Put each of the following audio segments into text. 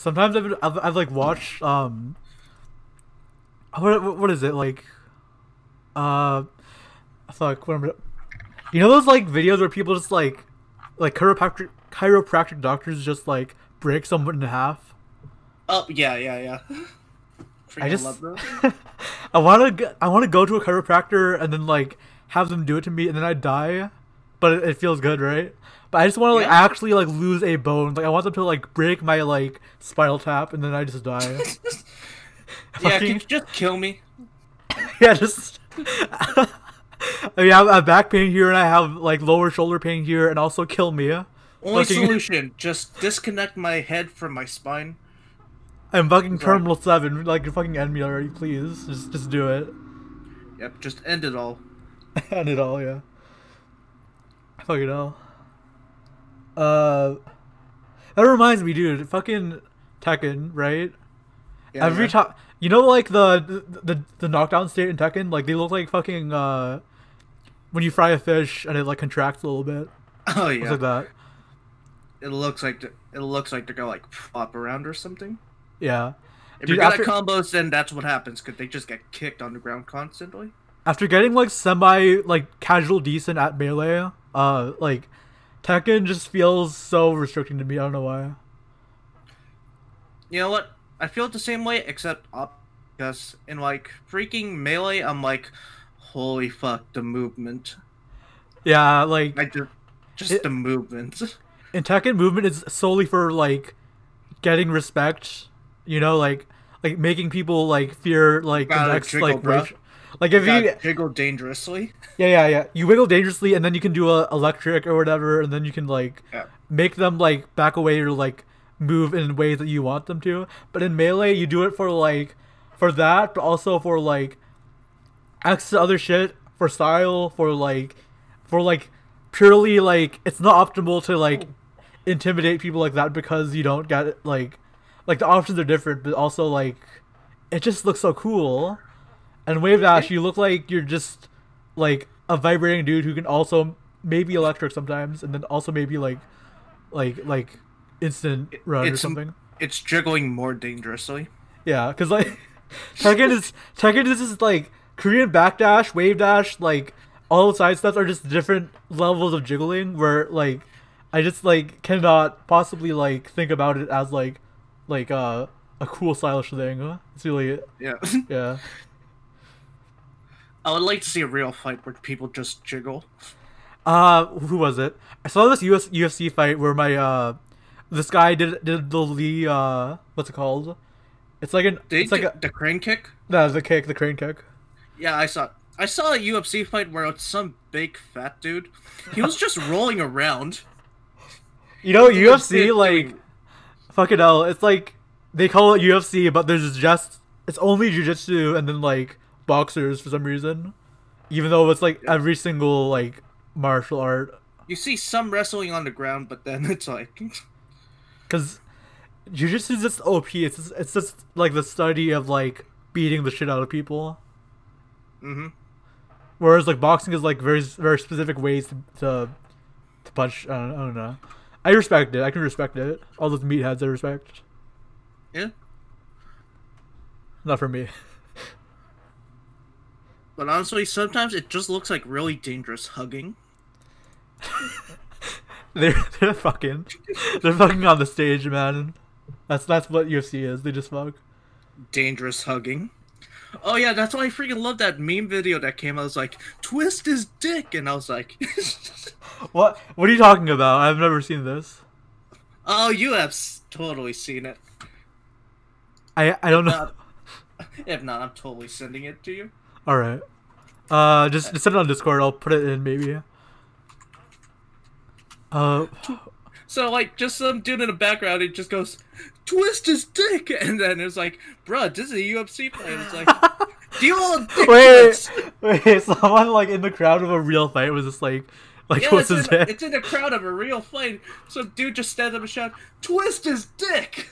Sometimes I've like watched what is it like fuck what am you know those like videos where people just like chiropractic doctors just like break someone in half. Oh yeah. I Freaking just love those. I want to go to a chiropractor and then like have them do it to me and then I die, but it feels good, right? But I just want to like Yeah. actually like lose a bone. Like I want them to like break my like spinal tap and then I just die. Yeah, can you Fucking just kill me? yeah, just. I mean, I have back pain here and I have like lower shoulder pain here and also kill me. Only Fucking, solution: just disconnect my head from my spine. I'm fucking Sorry. Terminal 7. Like, you fucking end me already, please. Just do it. Yep, just end it all. End it all, yeah. Fucking hell. That reminds me, dude. Fucking Tekken, right? Yeah, Every yeah. time, you know, like the knockdown state in Tekken, like they look like fucking when you fry a fish and it like contracts a little bit, Oh looks yeah. like that. It looks like they're gonna like flop around or something. Yeah, If dude. you're good After at combos, then that's what happens because they just get kicked on the ground constantly. after getting like semi like casual decent at melee, like Tekken just feels so restricting to me. I don't know why. You know what? I feel it the same way, except because in like freaking melee, I'm like, holy fuck, the movement. Yeah, like I just it, the movement. in Tekken, movement is solely for like getting respect. You know, like making people like fear like the Gotta next jiggle, like bro. rage. Like if you Got jiggle dangerously. yeah you wiggle dangerously and then you can do a electric or whatever and then you can like Yeah. make them like back away or like move in ways that you want them to. But in melee, you do it for like for that, but also for like access to other shit, for style, for like purely like it's not optimal to like intimidate people like that because you don't get it, like the options are different, but also like it just looks so cool. And wave dash, you look like you're just like a vibrating dude who can also maybe electric sometimes, and then also maybe like instant run or It's something. it's jiggling more dangerously. Yeah, because like Tekken is just like Korean backdash, wave dash, like all the side steps are just different levels of jiggling. Where like I just like cannot possibly like think about it as like a cool stylish thing. It's really Yeah. yeah. I would like to see a real fight where people just jiggle. Who was it? I saw this UFC fight where my this guy did the Lee what's it called? It's like it's like The crane kick? no, the kick, the crane kick. Yeah, I saw. I saw a UFC fight where it's some big fat dude. He was just rolling around. You know, UFC legit like doing- fucking hell. It's like they call it UFC, but there's just it's only jujitsu and then like boxers for some reason, even though it's like every single like martial art. You see some wrestling on the ground, but then it's like, Because jujitsu is just OP. It's just like the study of like beating the shit out of people. mm-hmm. Whereas like boxing is like very specific ways to punch. I don't know. I respect it. I can respect it. All those meatheads I respect. Yeah. Not for me. But honestly, sometimes it just looks like really dangerous hugging. they're fucking they're fucking on the stage, man. That's what UFC is. They just fuck. Dangerous hugging. Oh yeah, that's why I freaking love that meme video that came out. It was like, twist his dick, and I was like, What are you talking about? I've never seen this. oh, you have totally seen it. I don't know. If not, I'm totally sending it to you. All right. Just send it on Discord. I'll put it in maybe. Uh, So like, just some dude in the background, he just goes, twist his dick, and then it's like, bruh, this is a UFC fight. It's like, do you all dick twist? wait. Someone like in the crowd of a real fight was just like Yeah, twist his dick. it's in the crowd of a real fight. Some dude just stands up and shouts, twist his dick!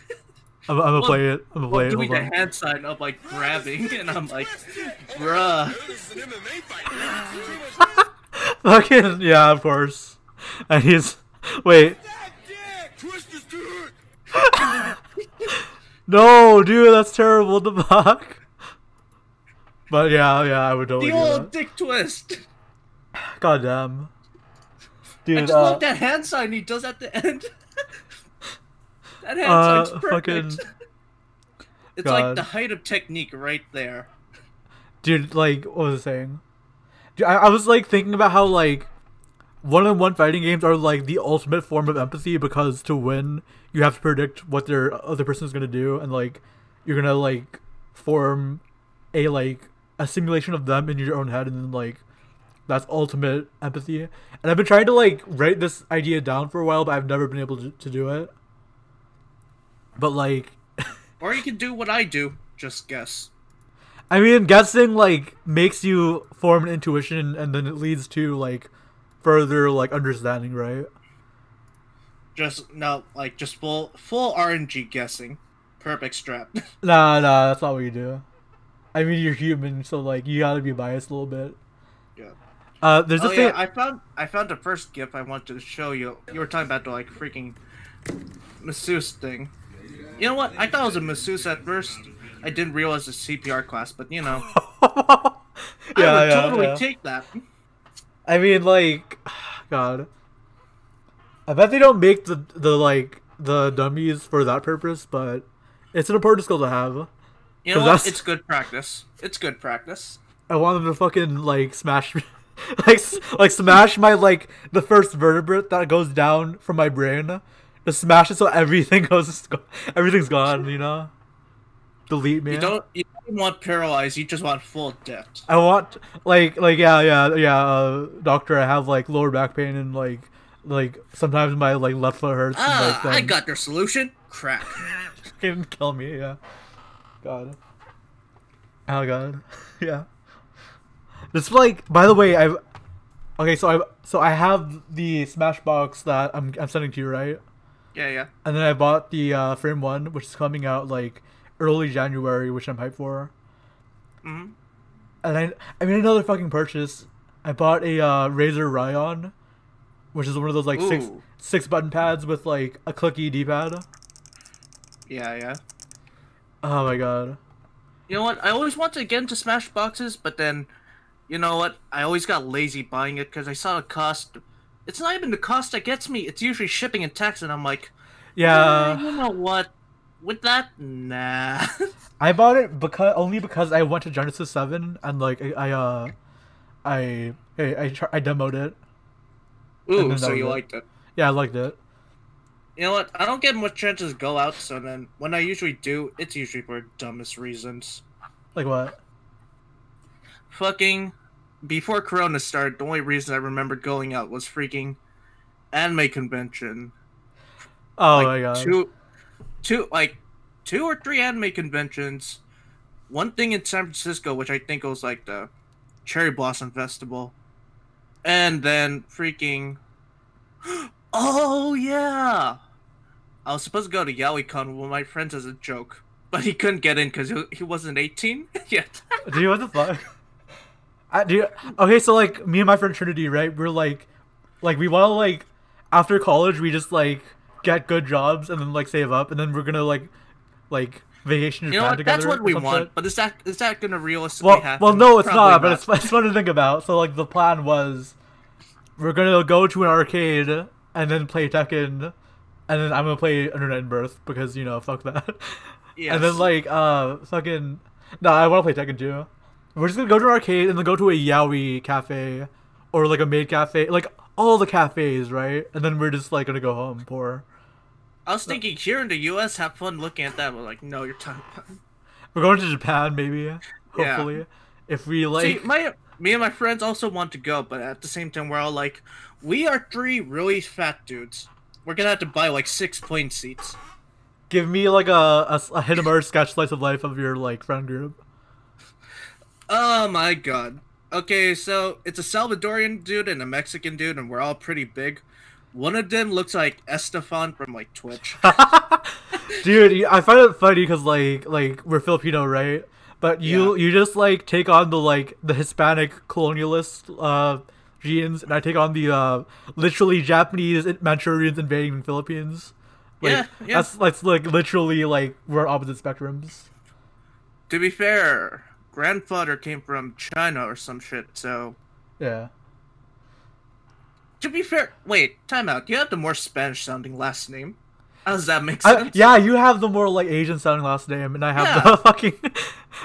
I'm gonna play it. I'm gonna play it. Doing Hold the on. hand sign of like grabbing, and I'm like, bruh. Fucking yeah, of course. And he's wait. No, dude, that's terrible. What the fuck? But yeah, I would totally The do old that. dick twist. God damn. Dude, I just love that hand sign he does at the end. That hand sign's perfect. fucking It's God. like the height of technique right there. Dude, like, what was I saying? Dude, I was like thinking about how like one-on-one fighting games are like the ultimate form of empathy, because to win you have to predict what their other person is gonna do, and like you're gonna like form a simulation of them in your own head, and then like that's ultimate empathy. And I've been trying to like write this idea down for a while, but I've never been able to do it. But like, Or you can do what I do, just guess. I mean, guessing like makes you form an intuition, and then it leads to like further like understanding, right? Just full RNG guessing. Perfect strap. Nah, that's not what you do. I mean, you're human, so like you gotta be biased a little bit. Yeah. There's a Oh thing. yeah, I found the first GIF I wanted to show you. You were talking about the like freaking masseuse thing. You know what? I thought it was a masseuse at first. I didn't realize the CPR class, but you know, I would totally take that. I mean, like, God, I bet they don't make the dummies for that purpose, but it's an important skill to have. You know what? It's good practice. It's good practice. I want them to fucking like smash, like smash my like the first vertebrate that goes down from my brain. Just smash it so everything's gone. You know, delete me. You don't want paralyzed. You just want full death. I want doctor. I have like lower back pain, and like sometimes my like left foot hurts. And, like, I got their solution. Crack. Can kill me. Yeah. God. Oh God. Yeah. It's like, by the way, so I have the Smashbox that I'm sending to you, right? Yeah. And then I bought the Frame 1, which is coming out like early January, which I'm hyped for. Mm-hmm. And I made another fucking purchase. I bought a Razer Ryon, which is one of those like six button pads with like a clicky D-pad. Yeah. Oh my God. You know what? I always wanted to get into Smash boxes, but then, you know what? I always got lazy buying it because I saw the cost. It's not even the cost that gets me. It's usually shipping and tax, and I'm like, yeah. You know what? With that, nah. I bought it only because I went to Genesis 7 and like I demoed it. Ooh, so you liked it? Yeah, I liked it. You know what? I don't get much chances to go out, so then when I usually do, it's usually for dumbest reasons. Like what? Fucking before Corona started, the only reason I remembered going out was freaking anime convention. Oh like, my God. Two or three anime conventions. One thing in San Francisco, which I think was like the Cherry Blossom Festival. And then freaking... Oh, yeah! I was supposed to go to YaoiCon with one of my friends as a joke. But he couldn't get in because he wasn't 18 yet. Dude, what the fuck? Okay, so like, me and my friend Trinity, right? We're like we want to like, after college, we just like, get good jobs and then like save up, and then we're gonna like vacation in Japan together. That's what we want, shit. But is that gonna realistically happen? Well, no, it's not. But it's fun to think about. So like the plan was, we're gonna go to an arcade and then play Tekken, and then I'm gonna play Internet and Birth because fuck that. Yes. And then like fucking I want to play Tekken too. We're just gonna go to an arcade and then go to a yaoi cafe or like a maid cafe, like all the cafes, right? And then we're just like gonna go home poor. I was thinking here in the U.S., have fun looking at that. We're like, no, you're talking about... We're going to Japan, maybe. Hopefully, yeah. If we like. See, me and my friends also want to go, but at the same time, we're all like, we are three really fat dudes. We're gonna have to buy like 6 plane seats. Give me like a Hinamura sketch slice of life of your like friend group. Oh my God. Okay, so it's a Salvadorian dude and a Mexican dude, and we're all pretty big. One of them looks like Estefan from like Twitch. Dude, I find it funny because like we're Filipino, right? But you just like take on the Hispanic colonialist genes, and I take on the literally Japanese Manchurians invading the Philippines. Like Yeah, yeah. that's like literally like we're on opposite spectrums. To be fair, grandfather came from China or some shit, so. Yeah. To be fair, wait, time out. You have the more Spanish sounding last name. How does that make sense? Yeah, you have the more like Asian sounding last name, and I have Yeah. the fucking.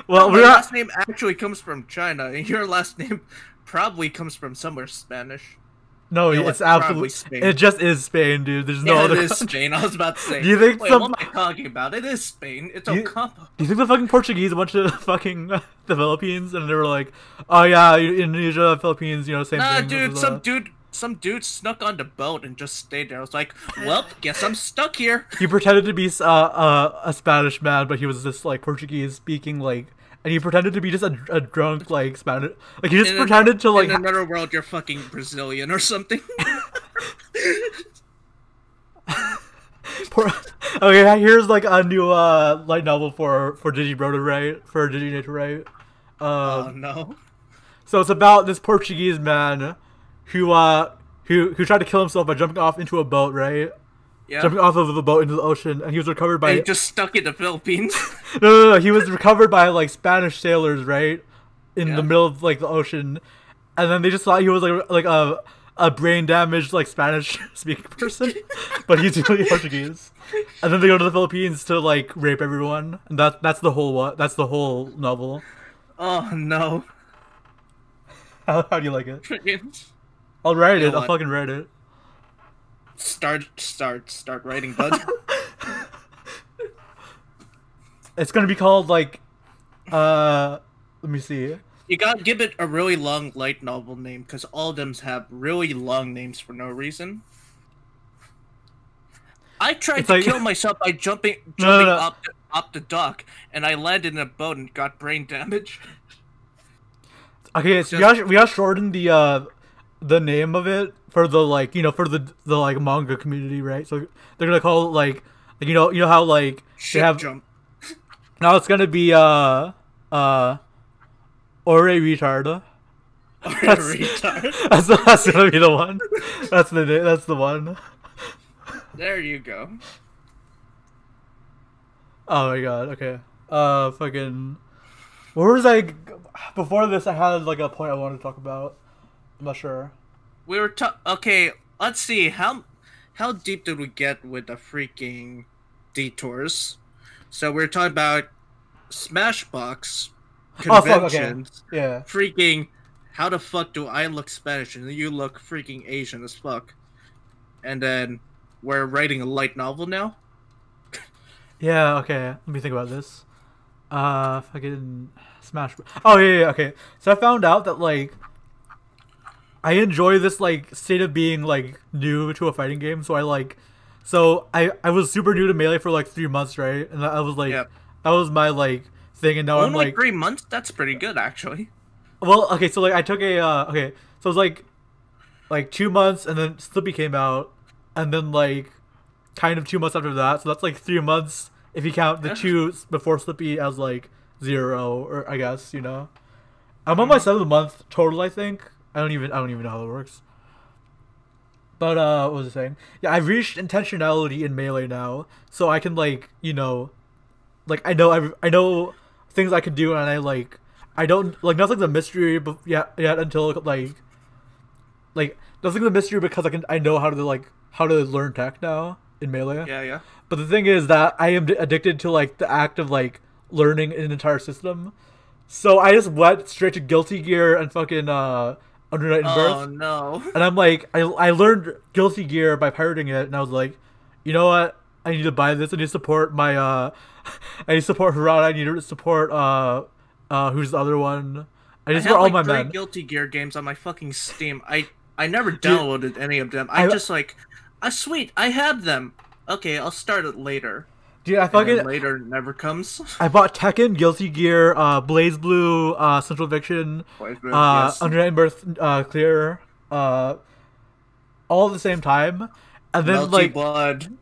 Well, My we're not. last name actually comes from China, and your last name probably comes from somewhere Spanish. No, You know it's what? Probably absolutely. Spain. It just is Spain, dude. There's no Yeah, other. it is country. Spain. I was about to say. Do you think Wait, some? what am I talking about? It is Spain. It's You- Ocampo. Do you think the fucking Portuguese went to fucking the Philippines and they were like, oh yeah, Indonesia, Philippines, you know, same Nah, thing. dude, blah, blah, blah." some dude snuck on the boat and just stayed there. I was like, well, guess I'm stuck here. He pretended to be a Spanish man, but he was just like Portuguese speaking like, and he pretended to be just a drunk like Spanish, like he just pretended to like. In another world, you're fucking Brazilian or something. Okay, here's like a new light novel for Digibro to write, for Diginator to write. Oh no. So it's about this Portuguese man who tried to kill himself by jumping off into a boat, right? Yeah. Jumping off of the boat into the ocean, and he was recovered by. He just stuck in the Philippines. No. He was recovered by like Spanish sailors, right, in Yeah. the middle of like the ocean, and then they just thought he was like a brain damaged like Spanish speaking person, but he's really Portuguese. And then they go to the Philippines to like rape everyone, and that's the whole novel. Oh no. How do you like it? Friggin' I'll write You it. know I'll what? Fucking write it. Start writing, bud. It's gonna be called like, let me see. You gotta give it a really long light novel name, because all of them have really long names for no reason. I tried It's to like- kill myself by jumping No. up the dock, and I landed in a boat and got brain damage. Okay, so we gotta shorten the name of it for the like for the like manga community, right? So they're gonna call it like you know how like Ship they have jump. now it's gonna be Ore Retard. Retard. That's gonna be the one. That's the one. There you go. Oh my god. Okay. Fucking. Where was I? Before this, I had like a point I wanted to talk about. I'm not sure. We were okay. Let's see how deep did we get with the freaking detours? So we're talking about Smashbox Oh fuck. Okay. conventions. Yeah. Freaking, how the fuck do I look Spanish and you look freaking Asian as fuck? And then we're writing a light novel now. Yeah. Okay. Let me think about this. Fucking Smash. Oh yeah. Okay. So I found out that like I enjoy this like state of being like new to a fighting game. So I was super new to Melee for like 3 months, right? And I was like, Yep. that was my like thing. And now I'm Only like, 3 months. That's pretty good, actually. well, okay. So like I took a okay. So it was like 2 months, and then Slippy came out, and then like kind of 2 months after that. So that's like 3 months if you count the two before Slippy as like 0, or I guess I'm on my 7th month total. I think I don't even know how it works. But what was I saying? Yeah, I've reached intentionality in Melee now, so I can like like I know things I can do, and I don't like nothing's a mystery, but yet until like nothing's a mystery because I know how to learn tech now in Melee. Yeah. But the thing is that I am addicted to like the act of like learning an entire system. So I just went straight to Guilty Gear and fucking Under Night and Oh Birth. no. And I'm like, I learned Guilty Gear by pirating it, and I was like, you know what? I need to buy this. I need to support my I need to support Harada. I need to support who's the other one? I need to support all my three men. Guilty Gear games on my fucking Steam. I never downloaded any of them. I just like, sweet, I have them. Okay, I'll start it later. Dude, I And fucking then later never comes. I bought Tekken, Guilty Gear, Blaze Blue, Central Eviction, Yes. Under Night and Birth, Clear, all at the same time, and then Melty like Blood.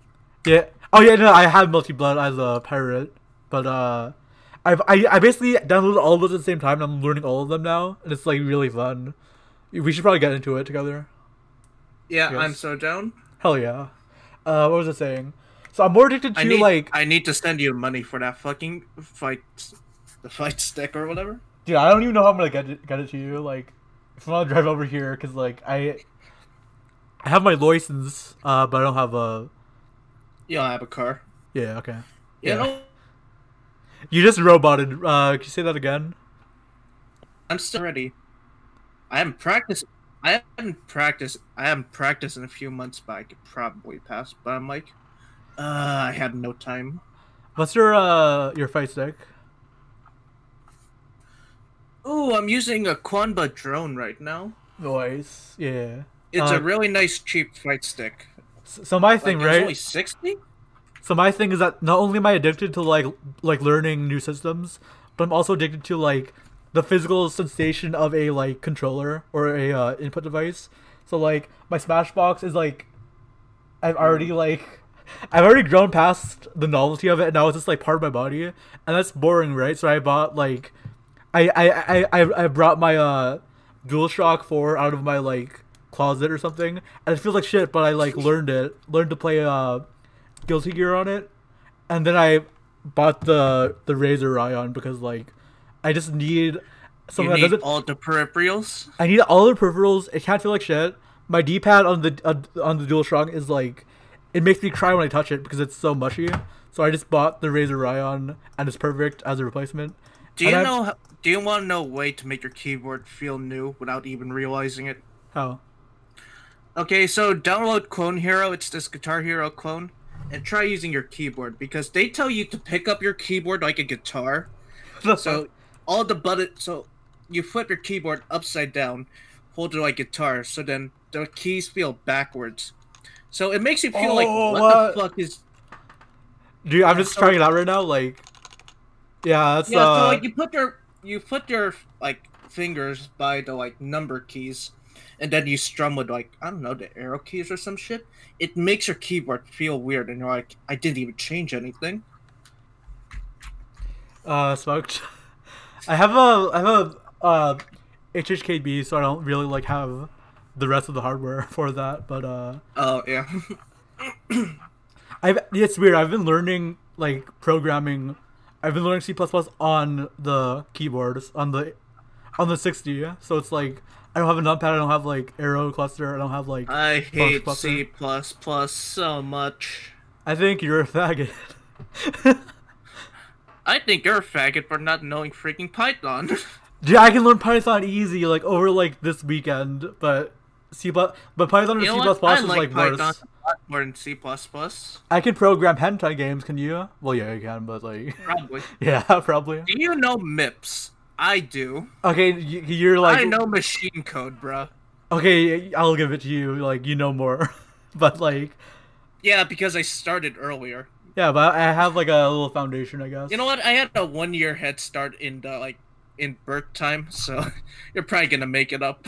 yeah. Oh yeah, no, I have Multi Blood as a pirate, but I basically downloaded all of those at the same time, and I'm learning all of them now, and it's like really fun. We should probably get into it together. Yeah, Yes. I'm so down. Hell yeah. What was I saying? So I'm more addicted to like, I need to send you money for that fucking the fight stick or whatever. dude, I don't even know how I'm gonna get it to you. Like, if I want to drive over here, cause like I have my license, but I don't have a. You don't have a car. Yeah. Okay. You Yeah. know, You just roboted. Can you say that again? I'm still ready. I haven't practiced. I haven't practiced in a few months, but I could probably pass. But I'm like, I had no time. What's your fight stick? Ooh, I'm using a Quanba drone right now. Noise. Yeah. It's a really nice, cheap fight stick. So my thing, It's right? only 60. So my thing is that not only am I addicted to like learning new systems, but I'm also addicted to like the physical sensation of a like controller or a input device. So like my Smashbox is like I've already like I've already grown past the novelty of it, and now it's just like part of my body, and that's boring, right? So I bought like I brought my DualShock 4 out of my like closet or something, and it feels like shit, but I like learned to play Guilty Gear on it, and then I bought the Razer Ryon because like I just need something You that need doesn't. all the peripherals. I need all the peripherals. It can't feel like shit. My D-pad on the DualShock is like, it makes me cry when I touch it because it's so mushy. So I just bought the Razer Ryon, and it's perfect as a replacement. Do you And know? Do you want to know a way to make your keyboard feel new without even realizing it? How? Okay, so download Clone Hero. It's this Guitar Hero clone, and try using your keyboard because they tell you to pick up your keyboard like a guitar. So all the so you flip your keyboard upside down, hold it like guitar, so then the keys feel backwards. So it makes you feel like what the fuck is. Dude, I'm just trying it out right now. Like, yeah, that's Yeah, so like you put your like fingers by the like number keys, and then you strum with like I don't know the arrow keys or some shit. It makes your keyboard feel weird, and you're like, I didn't even change anything. Smoked. I have a HHKB, so I don't really like have the rest of the hardware for that. But Oh yeah. it's weird. I've been learning like programming. I've been learning C++ on the keyboards on the 60. So it's like I don't have a numpad. I don't have like arrow cluster. I don't have like. I hate cluster. C++ so much. I think you're a faggot. I think you're a faggot for not knowing freaking Python. Yeah, I can learn Python easy like over like this weekend, but Python and You C++ know what? I is like like Python worse. a lot more than C++. I can program hentai games. Can you? Well, yeah, you can, but like, Probably. yeah, probably. Do you know MIPS? I do. Okay, you're like, I know machine code, bruh. okay, I'll give it to you. Like, you know more, but like, Yeah, because I started earlier. yeah, but I have like a little foundation, I guess. You know what? I had a 1 year head start in the in birth time, so you're probably gonna make it up.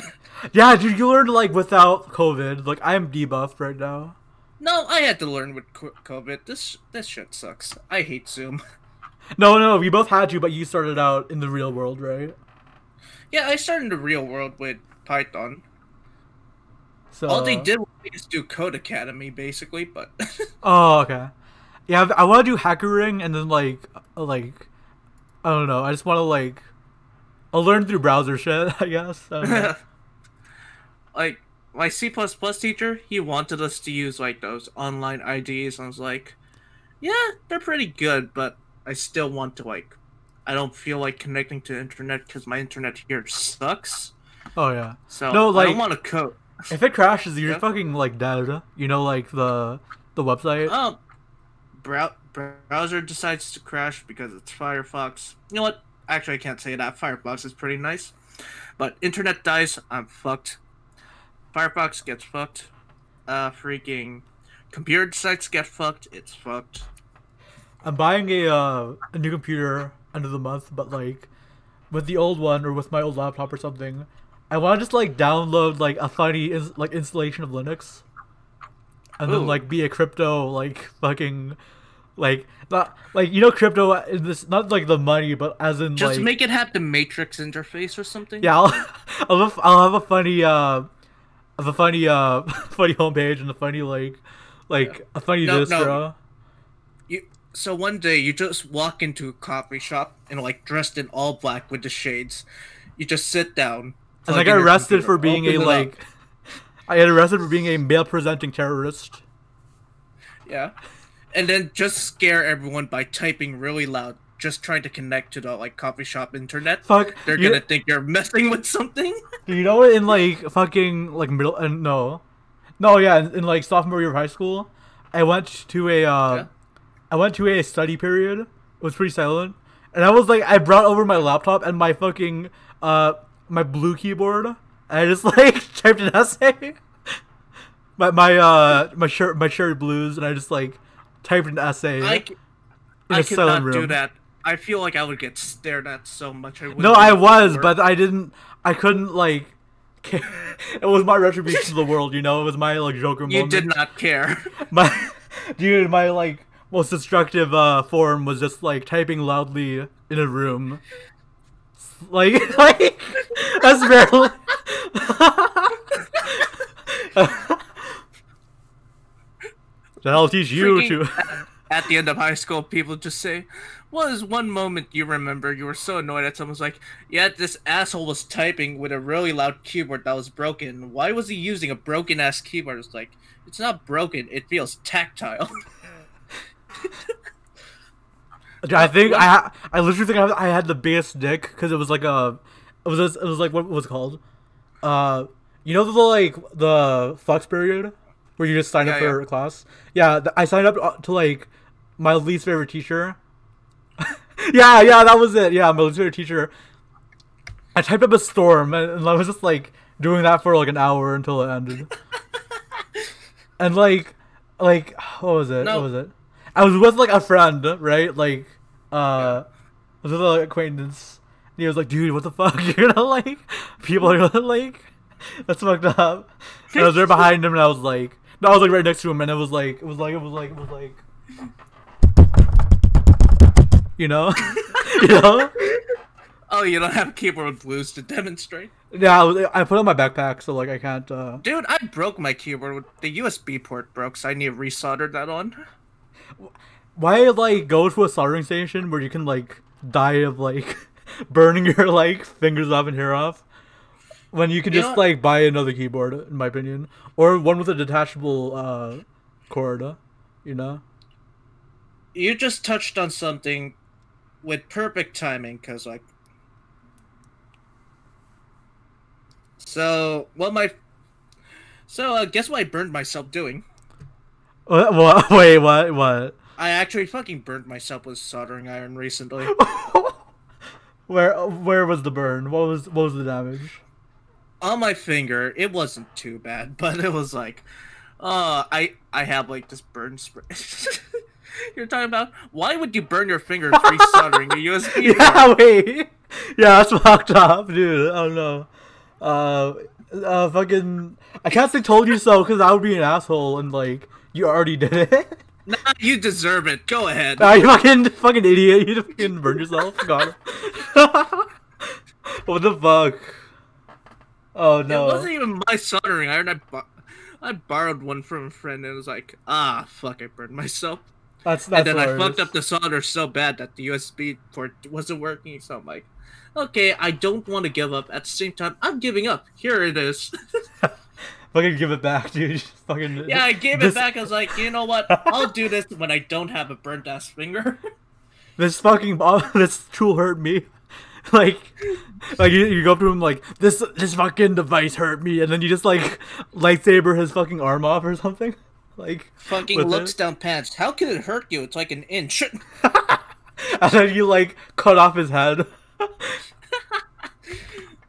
Yeah, dude, you learned like without COVID. Like, I'm debuffed right now. No, I had to learn with COVID. This shit sucks. I hate Zoom. No, we both had to, but you started out in the real world, right? Yeah, I started in the real world with Python. So All they did was just do Code Academy, basically, but... Oh, okay. Yeah, I want to do hackering, and then like I don't know. I just want to like, I'll learn through browser shit, I guess. I don't know. Like, my C++ teacher, he wanted us to use, like, those online IDs, and I was like, yeah, they're pretty good, but I still want to, like, I don't feel like connecting to the internet because my internet here sucks. Oh yeah. So, No, I like, don't want to code. if it crashes, you're Yeah. fucking like dead. You know, like the website. Browser decides to crash because it's Firefox. You know what? Actually, I can't say that. Firefox is pretty nice. But internet dies, I'm fucked. Firefox gets fucked. Freaking computer sites get fucked. It's fucked. I'm buying a new computer end of the month, but like with the old one or with my old laptop or something, I want to just like download like a funny installation of Linux, and then Ooh. like be a crypto like fucking like not like you know crypto in this not like the money but as in Just like make it have the Matrix interface or something. yeah I'll have a funny funny homepage and a funny like a funny No, distro. So one day you just walk into a coffee shop and like dressed in all black with the shades. You just sit down, And I plug got in your arrested for computer, being a open it up. like. I got arrested for being a male presenting terrorist. Yeah. And then just scare everyone by typing really loud, just trying to connect to the like coffee shop internet. Fuck. They're gonna think you're messing with something. Do you know what in like fucking like middle no, no yeah in like sophomore year of high school, I went to a Yeah. I went to a study period. It was pretty silent, and I was like I brought over my laptop and my fucking my blue keyboard. And I just like typed an essay. My cherry blues, and I just like typed an essay I, in I a silent cannot do room. that. I feel like I would get stared at so much. I wouldn't No, be I able to was, work. but I didn't. I couldn't like. It was my retribution to the world, you know. It was my like Joker You moment. did not care. My dude, my like most destructive form was just like typing loudly in a room. Like that's barely. That'll teach you Freaking- to. At the end of high school, people just say, "What is one moment you remember you were so annoyed at someone's like, yeah, this asshole was typing with a really loud keyboard that was broken. Why was he using a broken ass keyboard?" It's like, it's not broken. It feels tactile. I think I literally think I had the biggest dick because it was like it was like what was it called? You know the like the flux period where you just sign up Yeah, for a class. Yeah, I signed up to like my least favorite teacher. Yeah, that was it. Yeah, my least favorite teacher. I typed up a storm and I was just like doing that for like an hour until it ended. And like what was it? No. What was it? I was with like a friend, right? Like I was with an acquaintance. And he was like, "Dude, what the fuck? You're gonna like people are gonna like that's fucked up." And I was there behind him, and I was like, no, I was like right next to him, and it was like you know, you know. Oh, you don't have keyboard blues to demonstrate? Yeah, I put it on my backpack, so like I can't. Dude, I broke my keyboard. The USB port broke, so I need to resolder that on. Why like go to a soldering station where you can like die of like burning your like fingers off and hair off when you can You just know- like buy another keyboard, in my opinion, or one with a detachable cord, you know. You just touched on something with perfect timing, because like, guess what I burned myself doing? What? Wait, what? I actually fucking burnt myself with soldering iron recently. Where was the burn? What was the damage? On my finger. It wasn't too bad, but it was like, I have like this burn spray. You're talking about, why would you burn your finger pre-soldering a USB port? Yeah, wait. Yeah, that's fucked up, dude. I don't know. Fucking. I can't say "told you so" because I would be an asshole, and like you already did it. Nah, you deserve it. Go ahead. You fucking idiot! You fucking burned yourself. God. What the fuck? Oh It no. wasn't even my soldering iron. I borrowed one from a friend and it was like, fuck, I burned myself. That's And then I worse. fucked up the solder so bad that the USB port wasn't working. So I'm like, okay, I don't want to give up. At the same time, I'm giving up. Here it is. Fucking give it back, dude. Just fucking. Yeah, I gave this, it back. I was like, you know what? I'll do this when I don't have a burnt ass finger. This fucking this tool hurt me. like you go up to him like this fucking device hurt me, and then you just like lightsaber his fucking arm off or something. Like Fucking with looks it. down pants. How can it hurt you? It's like an inch. And then you like cut off his head.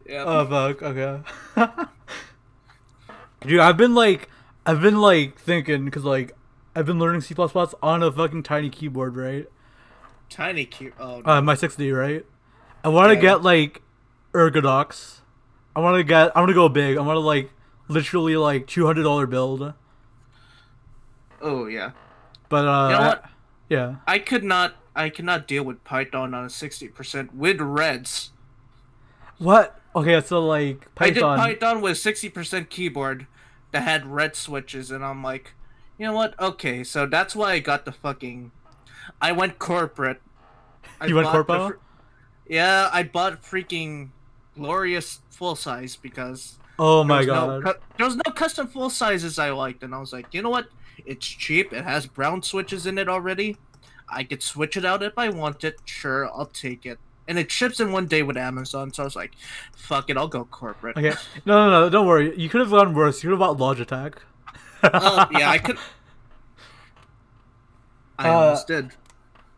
Yeah. Oh fuck. Okay. Dude, I've been like thinking because like I've been learning C++ on a fucking tiny keyboard, right? Tiny cute. Oh, no. My 6D, right? I want to Yeah. get like Ergodox. I want to go big. I want to like literally like $200 build. Oh, yeah. But You know what? yeah. I cannot deal with Python on a 60% with Reds. What? Okay, so like I did Python. Python with 60% keyboard that had red switches, and I'm like, you know what? Okay, so that's why I got the fucking I went corporate. I You went bought the corpo? Yeah, I bought freaking glorious full size because Oh there my was no god. there was no custom full sizes I liked, and I was like, you know what? It's cheap. It has brown switches in it already. I could switch it out if I want it. Sure, I'll take it. And it ships in one day with Amazon, so I was like, fuck it, I'll go corporate. Okay. No, don't worry. You could have gone worse. You could have bought Logitech. Oh yeah, I could. I almost did.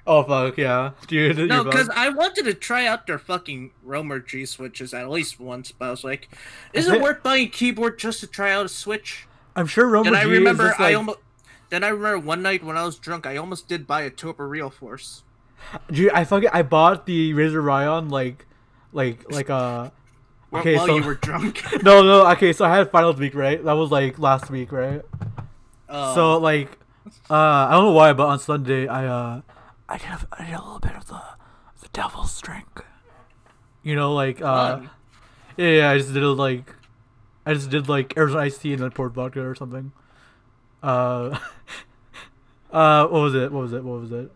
Oh fuck yeah, dude. No, you're because bugged. I wanted to try out their fucking Roamer G switches at least once, but I was like, is I it thi- worth buying a keyboard just to try out a switch? I'm sure Romer Then I G remember is just like, Then I remember one night when I was drunk, I almost did buy a Topa Real Force. dude. I bought the Razer Ryon Okay, While so you were drunk. no. Okay, so I had finals week, right? That was like last week, right? So like, I don't know why, but on Sunday I did a little bit of the devil's drink. You know, like Fun. yeah, I just did like Arizona iced tea and then poured vodka or something. Uh, what was it? What was it?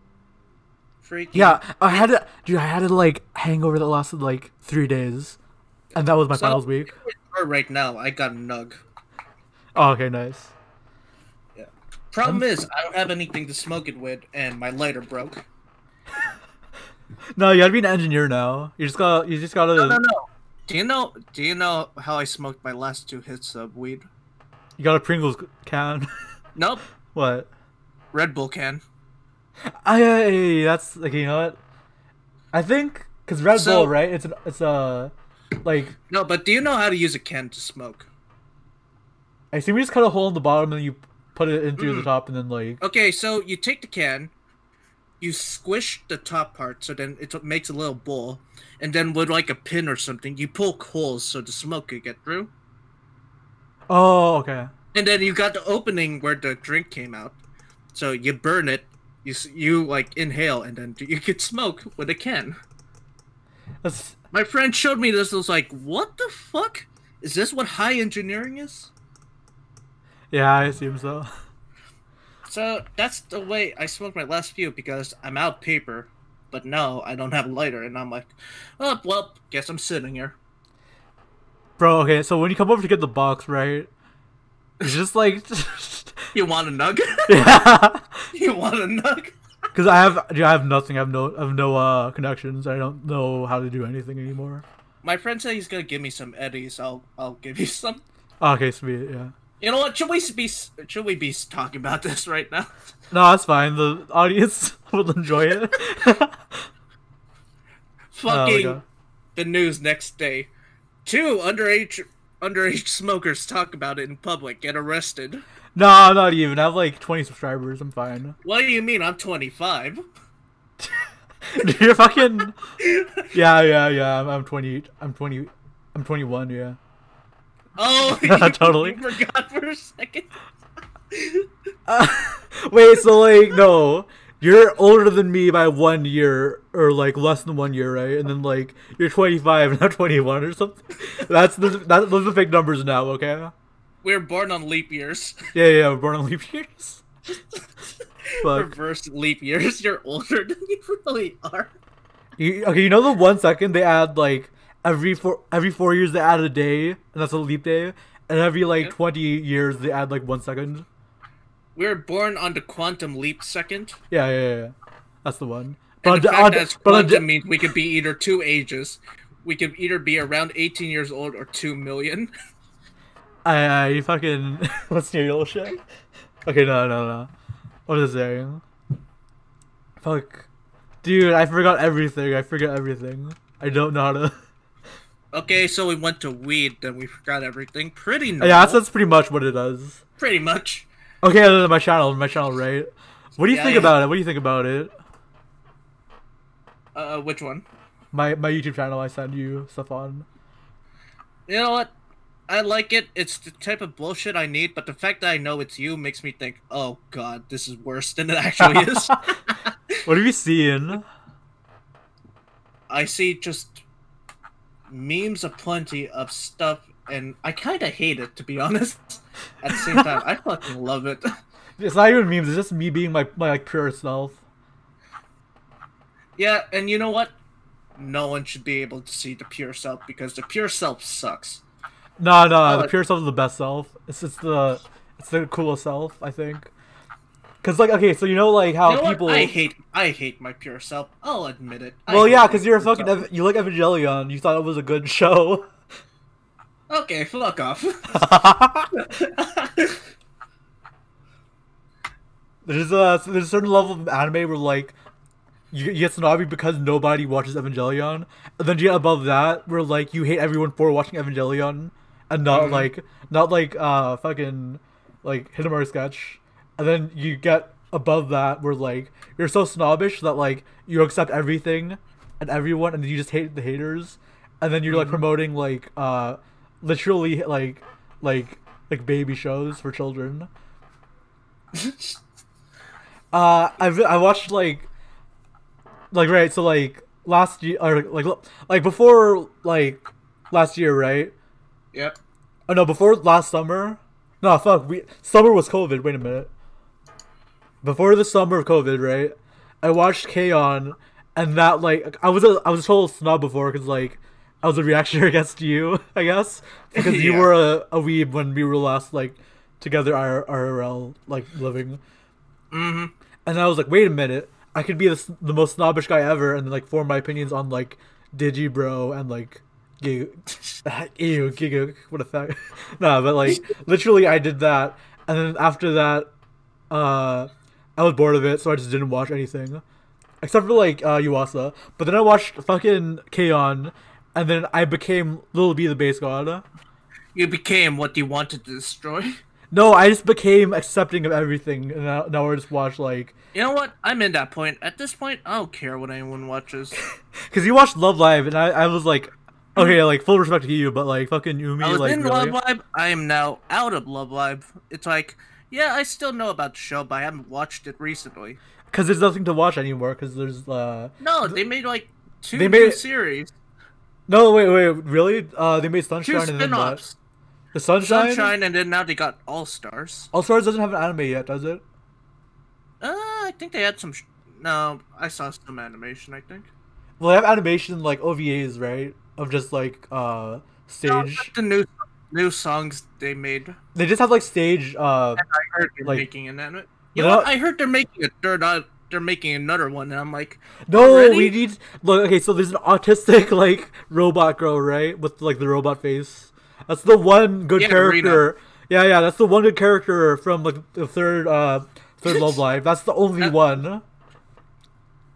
Freaking Yeah, I had to like hangover that lasted like 3 days, and that was my So- finals week. right now, I got a nug. Oh, okay, nice. Problem is, I don't have anything to smoke it with, and my lighter broke. No, you gotta be an engineer now. You just gotta. No, no, no. Do you know how I smoked my last 2 hits of weed? You got a Pringles can. Nope. What? Red Bull can. That's like, you know what? I think because Red So- Bull, right? It's like, No, but do you know how to use a can to smoke? I assume you just cut a hole in the bottom and then you put it into the top and then like. Okay, so you take the can, you squish the top part so then it makes a little bowl, and then with like a pin or something, you pull holes so the smoke could get through. Oh, okay. And then you got the opening where the drink came out, so you burn it, you like inhale, and then you could smoke with a can. That's My friend showed me this. I was like, "What the fuck? Is this what high engineering is?" yeah, I assume so. So that's the way I smoked my last few because I'm out paper, but no, I don't have a lighter, and I'm like, "Oh well, guess I'm sitting here." Bro, okay, so when you come over to get the box, right? It's just like, You want a nug? yeah, You want a nug? because I have nothing. I have no connections. I don't know how to do anything anymore. My friend said he's gonna give me some eddies. I'll give you some. Okay, sweet, yeah. You know what? Should we be talking about this right now? No, that's fine. The audience will enjoy it. Fucking God. the news next day. 2 underage smokers talk about it in public, get arrested. No, not even. I have like 20 subscribers. I'm fine. What do you mean? I'm 25. You're fucking. Yeah. I'm 20. I'm 20. I'm 21. Yeah. Oh, Totally. You forgot for a second. Wait. So like, no. You're older than me by 1 year, or like less than 1 year, right? And then like you're 25 and I'm 21 or something. Those are the fake numbers now, okay? We were born on leap years. Yeah. We're born on leap years. Fuck. Reverse leap years. You're older than you really are. Okay, you know the 1 second they add like every 4 years they add a day, and that's a leap day, and every like Yep. 20 years they add like 1 second. We were born on the quantum leap second. Yeah. That's the one. And the fact that it's but on quantum means we could be either 2 ages. We could either be around 18 years old or 2 million. you fucking let's hear your shit. Okay, no. What is it? Fuck, dude, I forgot everything. I don't know how to. Okay, so we went to weed, then we forgot everything. Pretty normal. Yeah, that's pretty much what it does. Pretty much. Okay, my channel, right? What do you Yeah, think yeah. about it? What do you think about it? Which one? My YouTube channel, I send you stuff on. You know what? I like it. It's the type of bullshit I need, but the fact that I know it's you makes me think, oh god, this is worse than it actually is. What have you seen? I see just memes aplenty of stuff, and I kind of hate it, to be honest. At the same time, I fucking love it. It's not even memes. It's just me being my like pure self. Yeah, and you know what? No one should be able to see the pure self because the pure self sucks. No, no, the Oh, pure self is the best self. It's the coolest self, I think. Cause like okay, so you know like you how know people. what? I hate my pure self. I'll admit it. I Well, hate yeah, my cause you're a pure fucking self. you like Evangelion. You thought it was a good show. Okay, fuck off. There's a certain level of anime where like you get snobby because nobody watches Evangelion, and then you get above that where like you hate everyone for watching Evangelion, and Mhm. not like fucking like Hidamari sketch, and then you get above that where like you're so snobbish that like you accept everything and everyone, and you just hate the haters, and then you're like Mhm. promoting like literally like baby shows for children. I watched like right so like last year or like before like last year, right? Yep. Oh no, before last summer. No, fuck, we summer was COVID. Wait a minute. Before the summer of COVID, right? I watched K-On! And that like I was a total snob before because like I was a reactionary against you, I guess, because you Yeah. were a weeb when we were last like together IRL like living. Mhm. And I was like, wait a minute, I could be the most snobbish guy ever, and then like form my opinions on like Digibro and like Gig, ew, Giga, what a fact. Nah, but like literally, I did that, and then after that, uh, I was bored of it, so I just didn't watch anything except for like Yuasa. But then I watched fucking K-On! And then I became Lil B the base god. You became what you wanted to destroy. No, I just became accepting of everything, and now I just watch like You know what? I'm in that point. At this point, I don't care what anyone watches. because you watched Love Live, and I was like, okay, like full respect to you, but like fucking I Umi, was like in Love really? Live. I am now out of Love Live. It's like, yeah, I still know about the show, but I haven't watched it recently. Because there's nothing to watch anymore. Because there's No, they made like they two new made series, no wait really they made two Sunshine and then what? spin-offs. The Sunshine Sunshine, and then now they got All Stars. All Stars doesn't have an anime yet, does it? I think they had some. No, I saw some animation. I think. Well, they have animation like OVAs, right? Of just like No, stage. just the new songs they made. They just have like stage I heard they're like making an anime. You they're know what? not. I heard they're making a third. They're making another one, and I'm like, No, we already? need look. Okay, so there's an autistic like robot girl, right, with like the robot face. That's the one good Yeah, character. Yeah, yeah, that's the one good character from like the third Love Live. That's the only That- one.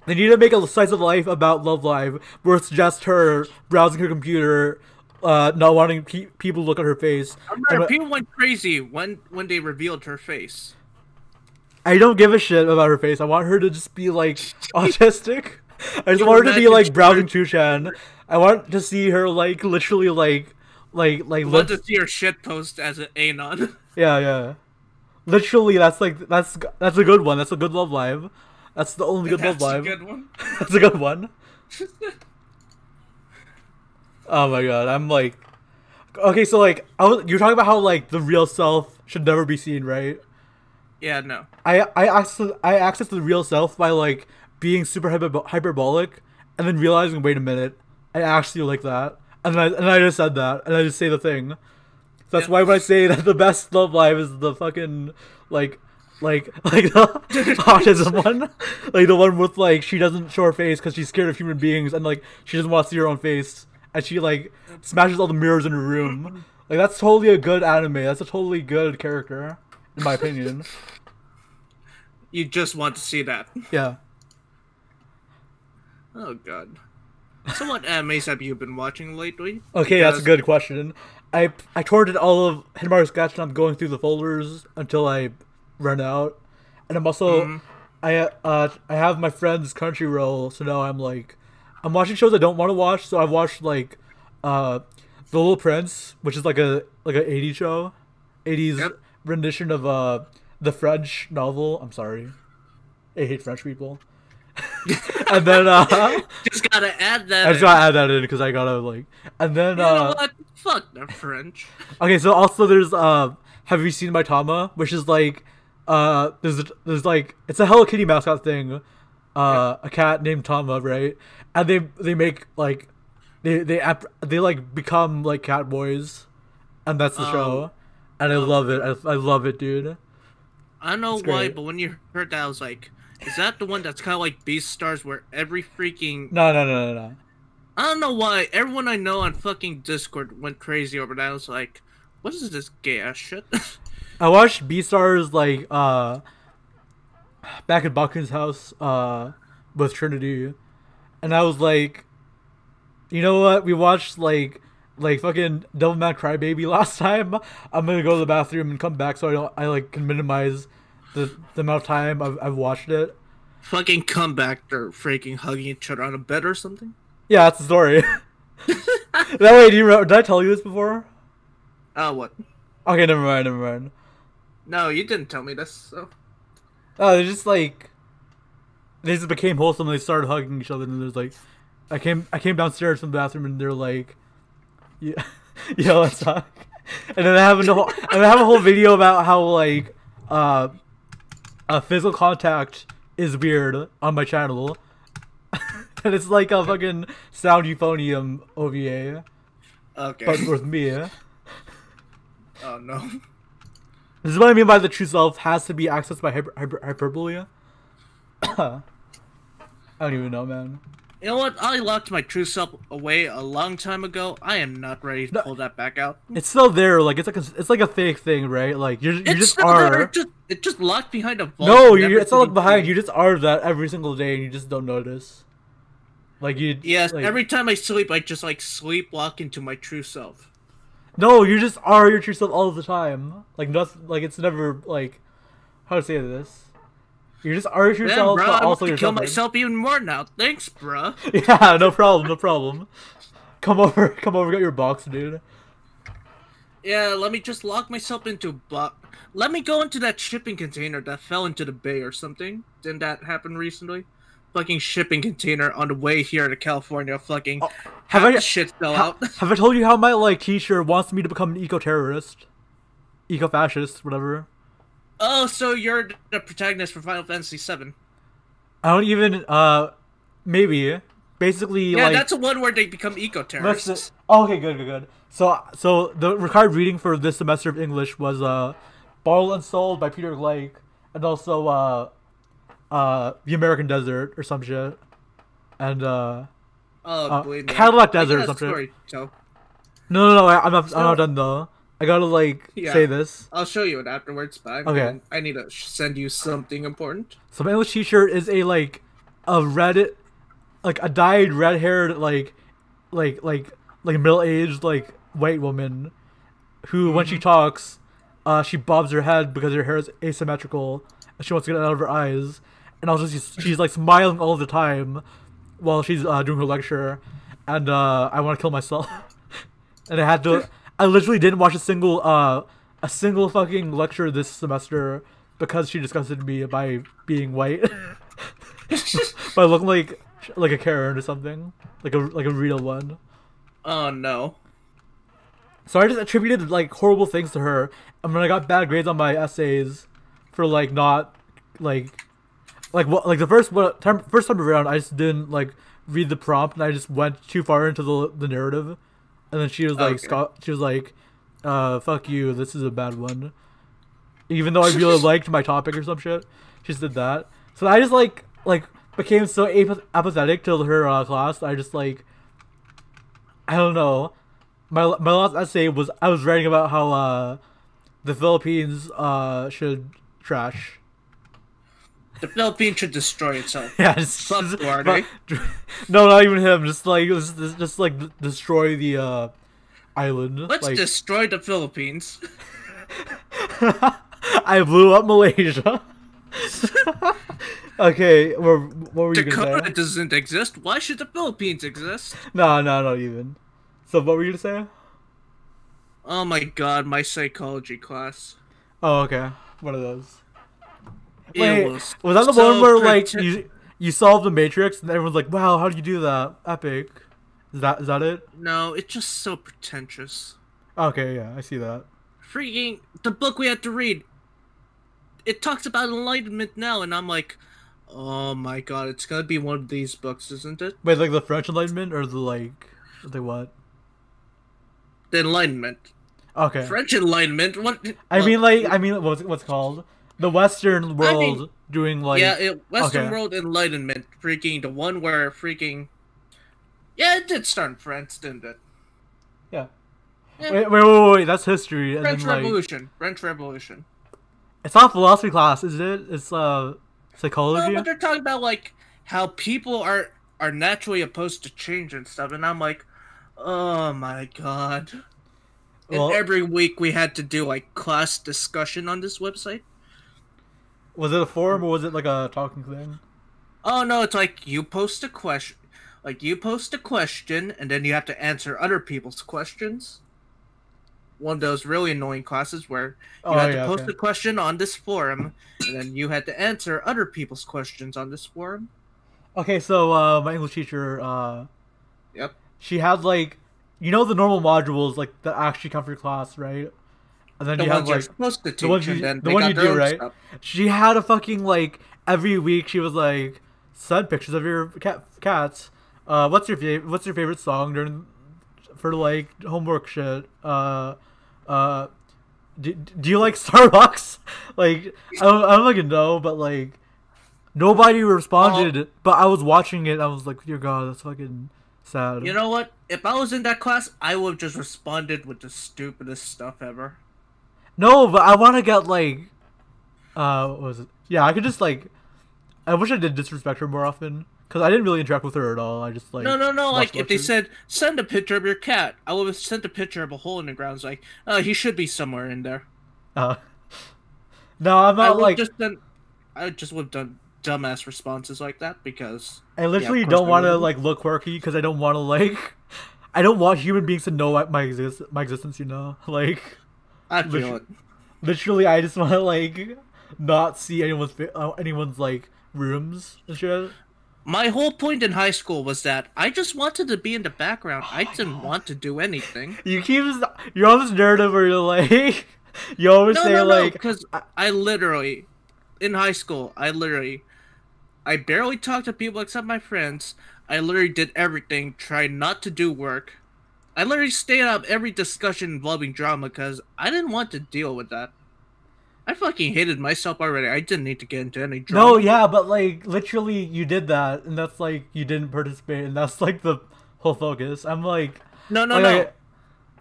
They need to make a slice of life about Love Live where it's just her browsing her computer, not wanting people to look at her face. I remember And people went crazy when they revealed her face. I don't give a shit about her face. I want her to just be like autistic. I just You want her to be imagine like she- browsing Chushan. I want to see her like literally I want to see her shit post as an anon. yeah, yeah. Literally, that's a good one. That's a good Love Live. That's the only good Love That's a Live. good one. That's a good one. Oh my god, I'm like, okay, so like, you're talking about how like the real self should never be seen, right? Yeah, no. I access the real self by like being super hyperbolic, and then realizing, wait a minute, I actually like that, and I just said that, and I just say the thing. So that's Yeah. why when I say that the best Love Live is the fucking like the autism one, like the one with like she doesn't show her face because she's scared of human beings, and like she doesn't want to see her own face, and she like smashes all the mirrors in her room. Like that's totally a good anime. That's a totally good character, in my opinion. You just want to see that. Yeah. Oh god. So what animes have you been watching lately? Okay, that's a Because- good question. I torrented all of Hidamaru Sketch, and I'm going through the folders until I run out. And I'm also Mhm. I have my friend's Crunchyroll, so now I'm watching shows I don't want to watch. So I've watched like The Little Prince, which is like a 80s show, 80s Yep. rendition of the French novel. I'm sorry, I hate French people. And then Just gotta add that. I just in. gotta add that in because I gotta like, and then You know what? Fuck the French. okay, so also there's have you seen My Tama, which is like there's like it's a Hello Kitty mascot thing, a cat named Tama, right? And they make like they like become like cat boys, and that's the Oh, show, and I love it. bro. I love it, dude. I don't know It's why, great. but when you heard that, I was like, is that the one that's kind of like Beastars, where every freaking No, no, no, no, no. I don't know why everyone I know on fucking Discord went crazy over that. I was like, what is this gay ass shit? I watched Beastars like back at Buckin's house with Trinity, and I was like, you know what? We watched like fucking Devilman Crybaby last time. I'm gonna go to the bathroom and come back so I like can minimize the amount of time I've watched it. Fucking comeback, they're freaking hugging each other on a bed or something. Yeah, that's the story. That way, do you remember, did I tell you this before? Oh, what? Okay, never mind, never mind. No, you didn't tell me this. So Oh, they just like they just became wholesome. And they started hugging each other, and there's like, I came downstairs from the bathroom, and they're like, yeah, yeah, let's talk. And then I have a whole video about how like physical contact is weird on my channel, and it's like a fucking sound euphonium OVA, okay. but with me. Oh no. This is what I mean by the true self has to be accessed by hyperbole. I don't even know, man. You know what? I locked my true self away a long time ago. I am not ready to No, pull that back out. it's still there. Like it's like a fake thing, right? Like you It's just still there. are. It just locked behind a vault. No, never it's not to like be behind. seen. You just are that every single day, and you just don't notice. Like you. Yes, Like, every time I sleep, I just like sleepwalk into my true self. no, you just are your true self all the time. Like nothing. Like it's never like how to say this. You just are your true Damn, self, bro, but I want also to your kill something. myself even more now. Thanks, bro. Yeah, no problem, no problem. Come over, get your box, dude. Yeah, let me just lock myself into Let me go into that shipping container that fell into the bay or something. Didn't that happen recently? Fucking shipping container on the way here to California. Fucking Oh, half have I the shit fell out. have I told you how my like teacher wants me to become an eco-terrorist, eco-fascist, whatever? Oh, so you're the protagonist for Final Fantasy VII. I don't even maybe basically Yeah, like that's the one where they become eco-terrorists. oh, okay, good, good, good. So the required reading for this semester of English was Bottled and Sold by Peter Glake, and also The American Desert or some shit, and Oh, believe me. Cadillac I Desert got or a something. story, so No, I'm not So- done though. I gotta like Yeah. say this. I'll show you it afterwards. But Okay. I need to send you something important. So my English teacher is a red, like a dyed red haired like middle aged like white woman, who when she talks, she bobs her head because her hair is asymmetrical and she wants to get it out of her eyes, and also she's like smiling all the time while she's doing her lecture, and I want to kill myself, and I literally didn't watch a single fucking lecture this semester because she disgusted me by being white. By looking like a Karen or something, like a real one. Oh no. So I just attributed like horrible things to her, and when I got bad grades on my essays for like not like what like the first time around, I just didn't like read the prompt, and I just went too far into the narrative, and then she was like Okay. she was like, fuck you, this is a bad one. Even though I really liked my topic or some shit, she just did that. So I just like became so apathetic to her class. I just like I don't know. My last essay was I was writing about how the Philippines should trash. The Philippines should destroy itself. Yeah, Fuck Duarte. no, not even him. Just like destroy the island. Let's like, destroy the Philippines. I blew up Malaysia. Okay, what were you gonna Dakota say? doesn't exist. Why should the Philippines exist? No, not even. So what were you gonna say? Oh my god, my psychology class. Oh, okay, one of those. It Wait, was was that the so one where like pretend- you solved the Matrix and everyone's like, "Wow, how did you do that? Epic." Is that it? No, it's just so pretentious. Okay, yeah, I see that. Freaking the book we had to read. It talks about enlightenment now, and I'm like, Oh my god, it's gonna be one of these books, isn't it? Wait, like the French Enlightenment or the what? The Enlightenment. Okay. French Enlightenment? What? I mean, what's it called? The Western world doing like. Yeah, Western okay. World Enlightenment. Freaking the one where freaking. Yeah, it did start in France, didn't it? Yeah. Yeah. Wait. That's history. French and then, Revolution. French Revolution. It's not philosophy class, is it? It's No, psychology. but they're talking about like how people are naturally opposed to change and stuff, and I'm like, oh my god. Well, And every week we had to do like class discussion on this website. was it a forum or was it like a talking thing? Oh no, it's like you post a question, and then you have to answer other people's questions. One of those really annoying classes where you had to post a question on this forum, and then you had to answer other people's questions on this forum. Okay, so my English teacher, Yep. she had like, you know, the normal modules like that actually come for your class, right? And then The you ones have you're like supposed to teach, the ones and you then the they one got you their do, own right? stuff. She had a fucking like every week she was like send pictures of your cats. What's your favorite song during for like homework shit? Do you like Starbucks? Like I don't fucking know, but like nobody responded. But I was watching it. And I was like, dear God, that's fucking sad. You know what? If I was in that class, I would have just responded with the stupidest stuff ever. No, but I want to get like, what was it? Yeah, I could just like, I wish I did disrespect her more often because I didn't really interact with her at all. I just like No. Like if they lectures. said send a picture of your cat, I would have sent a picture of a hole in the ground. It's like, oh, he should be somewhere in there. Uh, no, I'm not like. I just would have done dumbass responses like that because I literally of course don't I want to would've. like look quirky because I don't want to like. I don't want human beings to know my existence. You know, like I feel it. literally, I just want to like not see anyone's like rooms and shit. My whole point in high school was that I just wanted to be in the background. I didn't want to do anything. You're on this narrative where you're like, you always say like, because I literally, in high school, I barely talked to people except my friends. I literally did everything, tried not to do work. I literally stayed out of every discussion involving drama because I didn't want to deal with that. I fucking hated myself already. I didn't need to get into any drama. no, yeah, but like literally you did that, and that's like you didn't participate, and that's like the whole focus. I'm like, No. like,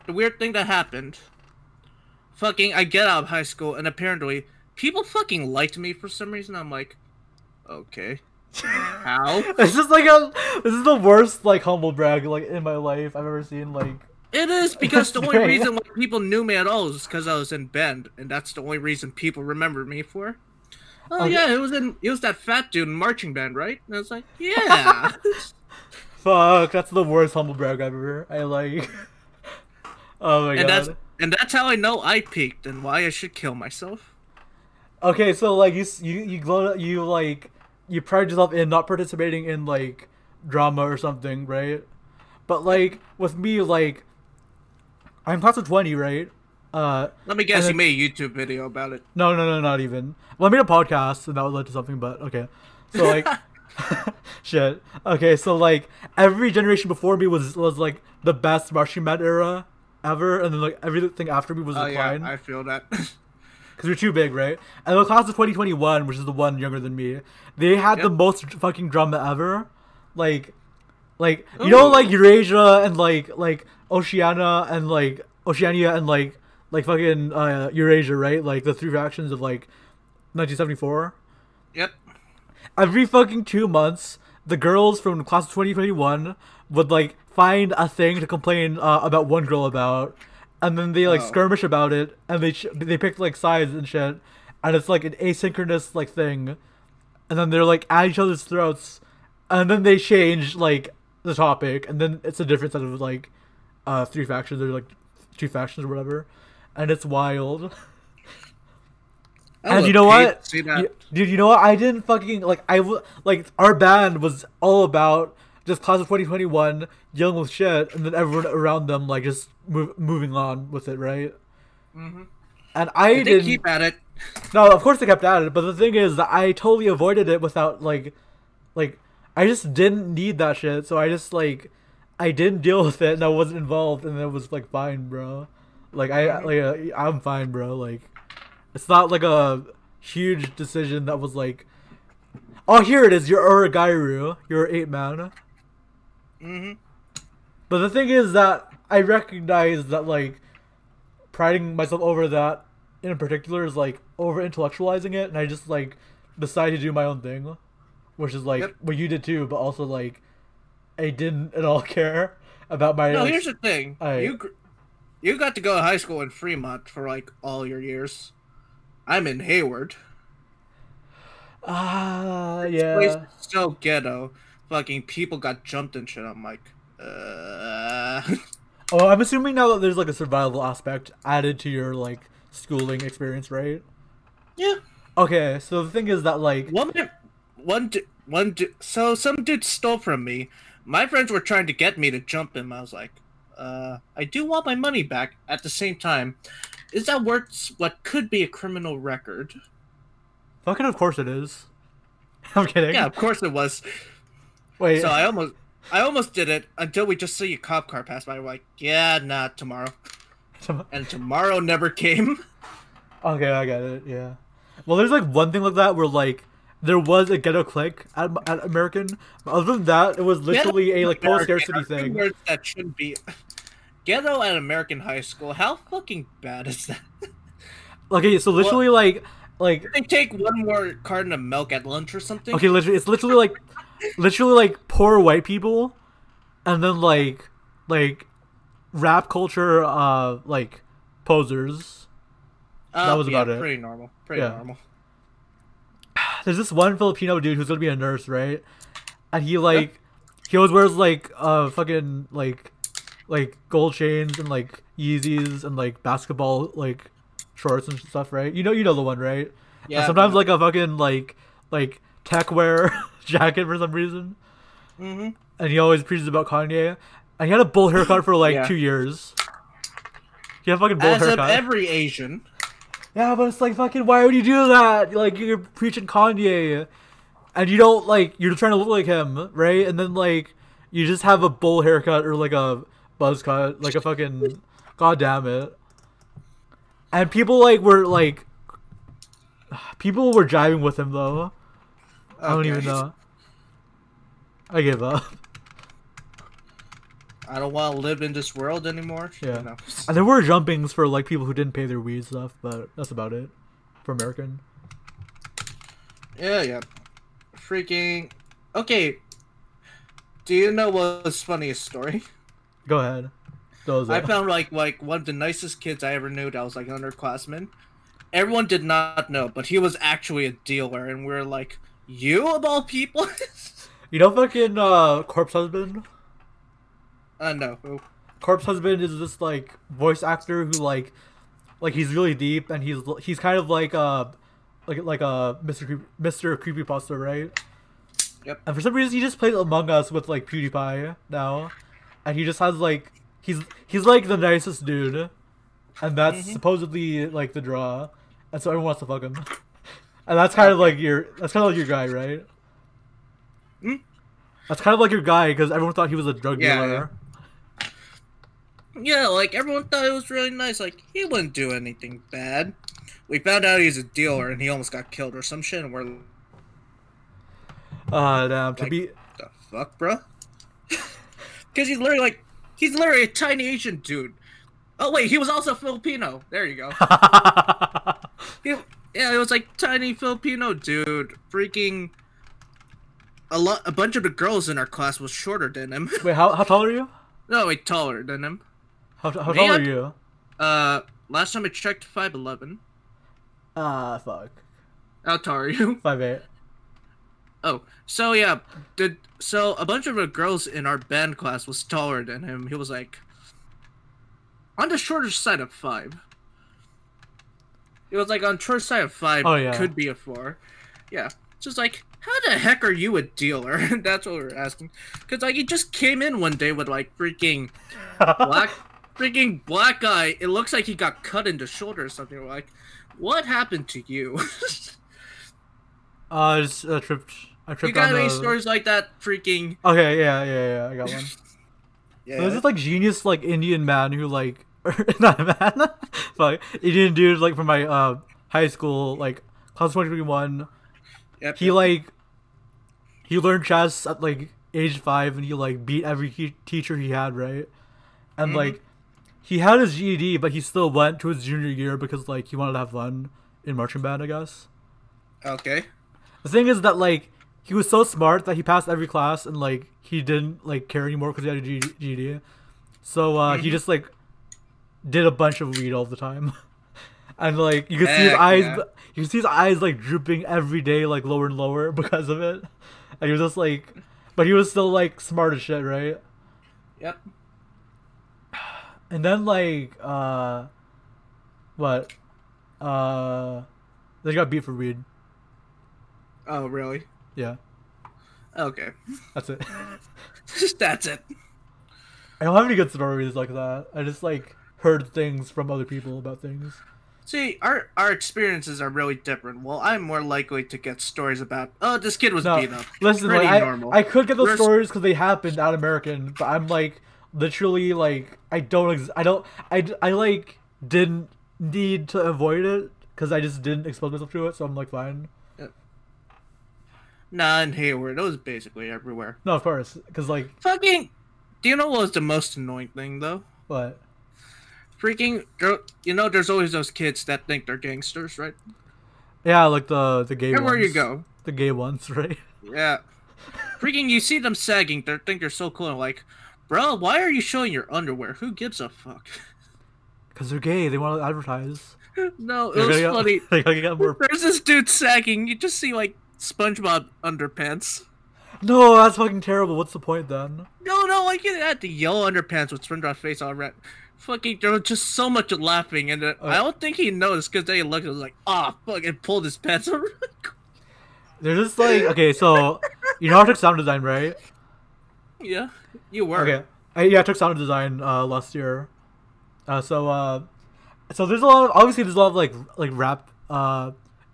The weird thing that happened. Fucking, I get out of high school, and apparently, people fucking liked me for some reason. I'm like, okay. How? this is the worst like humble brag like in my life I've ever seen. Like, It is, because the only Right. reason why people knew me at all is because I was in band, and that's the only reason people remember me for. Oh Okay. yeah, it was that fat dude in marching band, right? And I was like, yeah. fuck, that's the worst humble brag ever. I like. Oh my and god. that's how I know I peaked and why I should kill myself. Okay, so like you pride yourself in not participating in like drama or something, right? But like with me, like I'm class of 20, right? Let me guess, and you made a YouTube video about it. no, not even. Well, I made a podcast, and that would lead to something. But okay, so like, shit. Okay, so like every generation before me was like the best marching band era ever, and then like everything after me was Oh yeah, decline I feel that. because we're too big, right? And the class of 2021, which is the one younger than me, they had the Yep. most fucking drama ever. Like you know, Ooh. like Eurasia and like Oceania and like fucking Eurasia, right? Like the three factions of like 1974. Yep. Every fucking 2 months, the girls from class of 2021 would like find a thing to complain about one girl about, and then they like Oh. skirmish about it, and they pick like sides and shit, and it's like an asynchronous like thing, and then they're like at each other's throats, and then they change like the topic, and then it's a different set of like three factions or like two factions or whatever, and it's wild. I And would you know hate what, to see that. dude? You know what? I didn't fucking like our band was all about just class of 2021 dealing with shit, and then everyone around them like just moving on with it, right? Mhm. And I If they didn't. keep at it, No, of course they kept at it, but the thing is that I totally avoided it without like I just didn't need that shit, so I just like I didn't deal with it and I wasn't involved, and it was like fine, bro. Like I'm fine, bro. Like it's not like a huge decision that was like, oh, here it is. You're Uragairu. You're 8-man. Mhm. But the thing is that I recognize that like priding myself over that in particular is like over intellectualizing it, and I just like decided to do my own thing, which is like Yep. what you did too, but also like I didn't at all care about my. No, like, here's the thing. You got to go to high school in Fremont for like all your years. I'm in Hayward. Place Yeah. is so ghetto. Fucking people got jumped and shit. I'm like, Oh, I'm assuming now that there's like a survival aspect added to your like schooling experience, right? yeah. Okay, so the thing is that like So some dude stole from me. My friends were trying to get me to jump him. I was like, I do want my money back. At the same time, is that worth what could be a criminal record? fucking of course it is. I'm kidding. Yeah, of course it was. Wait. So I almost did it until we just see a cop car pass by. We're like, yeah, nah, tomorrow. And tomorrow never came. Okay, I get it. Yeah. Well, there's like one thing like that where like there was a ghetto click at American. But other than that, it was literally a like post scarcity thing. Words that shouldn't be. Ghetto at American high school. How fucking bad is that? Okay, so literally like They take one more carton of milk at lunch or something. okay, literally it's literally like poor white people, and then like rap culture like posers. That was about it. Pretty normal. Pretty Yeah. normal. There's this one Filipino dude who's gonna be a nurse, right? And he like he always wears like fucking like gold chains and like Yeezys and like basketball like shorts and stuff, right? You know the one, right? Yeah. And sometimes like a fucking like tech wear jacket for some reason. Mm-hmm. And he always preaches about Kanye. And he had a bull haircut for like Yeah. 2 years. He had a fucking bull As of haircut. every Asian. Yeah, but it's like fucking why would you do that? Like you're preaching Kanye, and you don't like you're trying to look like him, right? And then like you just have a bowl haircut or like a buzz cut, like a fucking god damn it. And people people were jiving with him though. I don't even Okay. know. I give up. I don't want to live in this world anymore. Yeah. No. And there were jumpings for like people who didn't pay their weed stuff, but that's about it for American. Yeah. Freaking. Okay. Do you know what's funniest story? Go ahead. Those I found like one of the nicest kids I ever knew that was like underclassmen. Everyone did not know, but he was actually a dealer, and we are like, you of all people? You know fucking Corpse Husband? No. Corpse Husband is this like voice actor who like he's really deep, and he's kind of like a Mr. Creepypasta, right? Yep. And for some reason he just plays Among Us with like PewDiePie now, and he just has like he's like the nicest dude, and that's supposedly like the draw, and so everyone wants to fuck him, and that's kind of like your guy, right? Hmm? That's kind of like your guy because everyone thought he was a drug Yeah, dealer. Yeah, like everyone thought it was really nice. Like he wouldn't do anything bad. We found out he's a dealer, and he almost got killed or some shit. And we're like, Damn. To be the fuck, bro? Because he's literally a tiny Asian dude. Oh wait, he was also Filipino. There you go. Yeah, it was like tiny Filipino dude. Freaking a bunch of the girls in our class was shorter than him. wait, how tall are you? No, wait, taller than him. How tall Man. are you? Last time I checked, 5'11". Fuck. How tall are you? 5'8". Oh, so yeah, so a bunch of the girls in our band class was taller than him. He was like on the shorter side of 5. It was like on short side of 5. Oh, yeah. Could be a 4. Yeah, just like how the heck are you a dealer? That's what we were asking. Cause like he just came in one day with like freaking black guy. It looks like he got cut in the shoulder or something. We're like, What happened to you? Just tripped. I You tripped got on any the. stories like that? Freaking Okay, yeah. I got one. yeah. There's this like genius like Indian man who like not man, but Indian dude like from my high school like class 2021. Yep, He yep. like he learned chess at like age 5 and he like beat every teacher he had, right? And Mhm. like he had his GED, but he still went to his junior year because like he wanted to have fun in marching band, I guess. Okay. The thing is that like he was so smart that he passed every class and like he didn't like care anymore because he had a GED. So he Mhm. just like did a bunch of weed all the time, and like you could see his Heck eyes, yeah. you could see his eyes like drooping every day, like lower and lower because of it. And he was just like, but he was still like smart as shit, right? Yep. And then like what they got beat for weed. Oh really? Yeah, Okay. that's it. That's it. I don't have any good stories like that. I just like heard things from other people about things. See, our experiences are really different. Well, I'm more likely to get stories about, oh, this kid was No, beat up. listen, like Pretty I normal. I could get those Yours- stories because they happened out American, but I'm like literally like I like didn't need to avoid it because I just didn't expose myself to it, so I'm like fine. Nah, in Hayward, it was basically everywhere. No, of course, because like Fucking, do you know what was the most annoying thing though? what? Freaking, there's always those kids that think they're gangsters, right? Yeah, like the gay Everywhere ones. you go. The gay ones, right? Yeah. Freaking, you see them sagging, they think they're so cool. And like, bro, why are you showing your underwear? Who gives a fuck? Because they're gay. They want to advertise. No, it They're was gonna funny. Get, they're gonna get more. There's this dude sagging. You just see like SpongeBob underpants. No, that's fucking terrible. What's the point then? No, like you had the yellow underpants with SpongeBob's face all red. Fucking, there was just so much laughing, and I don't think he noticed because they looked and was like, ah, fuck, and pulled his pants over. They're just like okay, so you know I took sound design, right? Yeah, you were. Okay. Yeah, I took sound design last year. So there's a lot of obviously there's a lot of like rap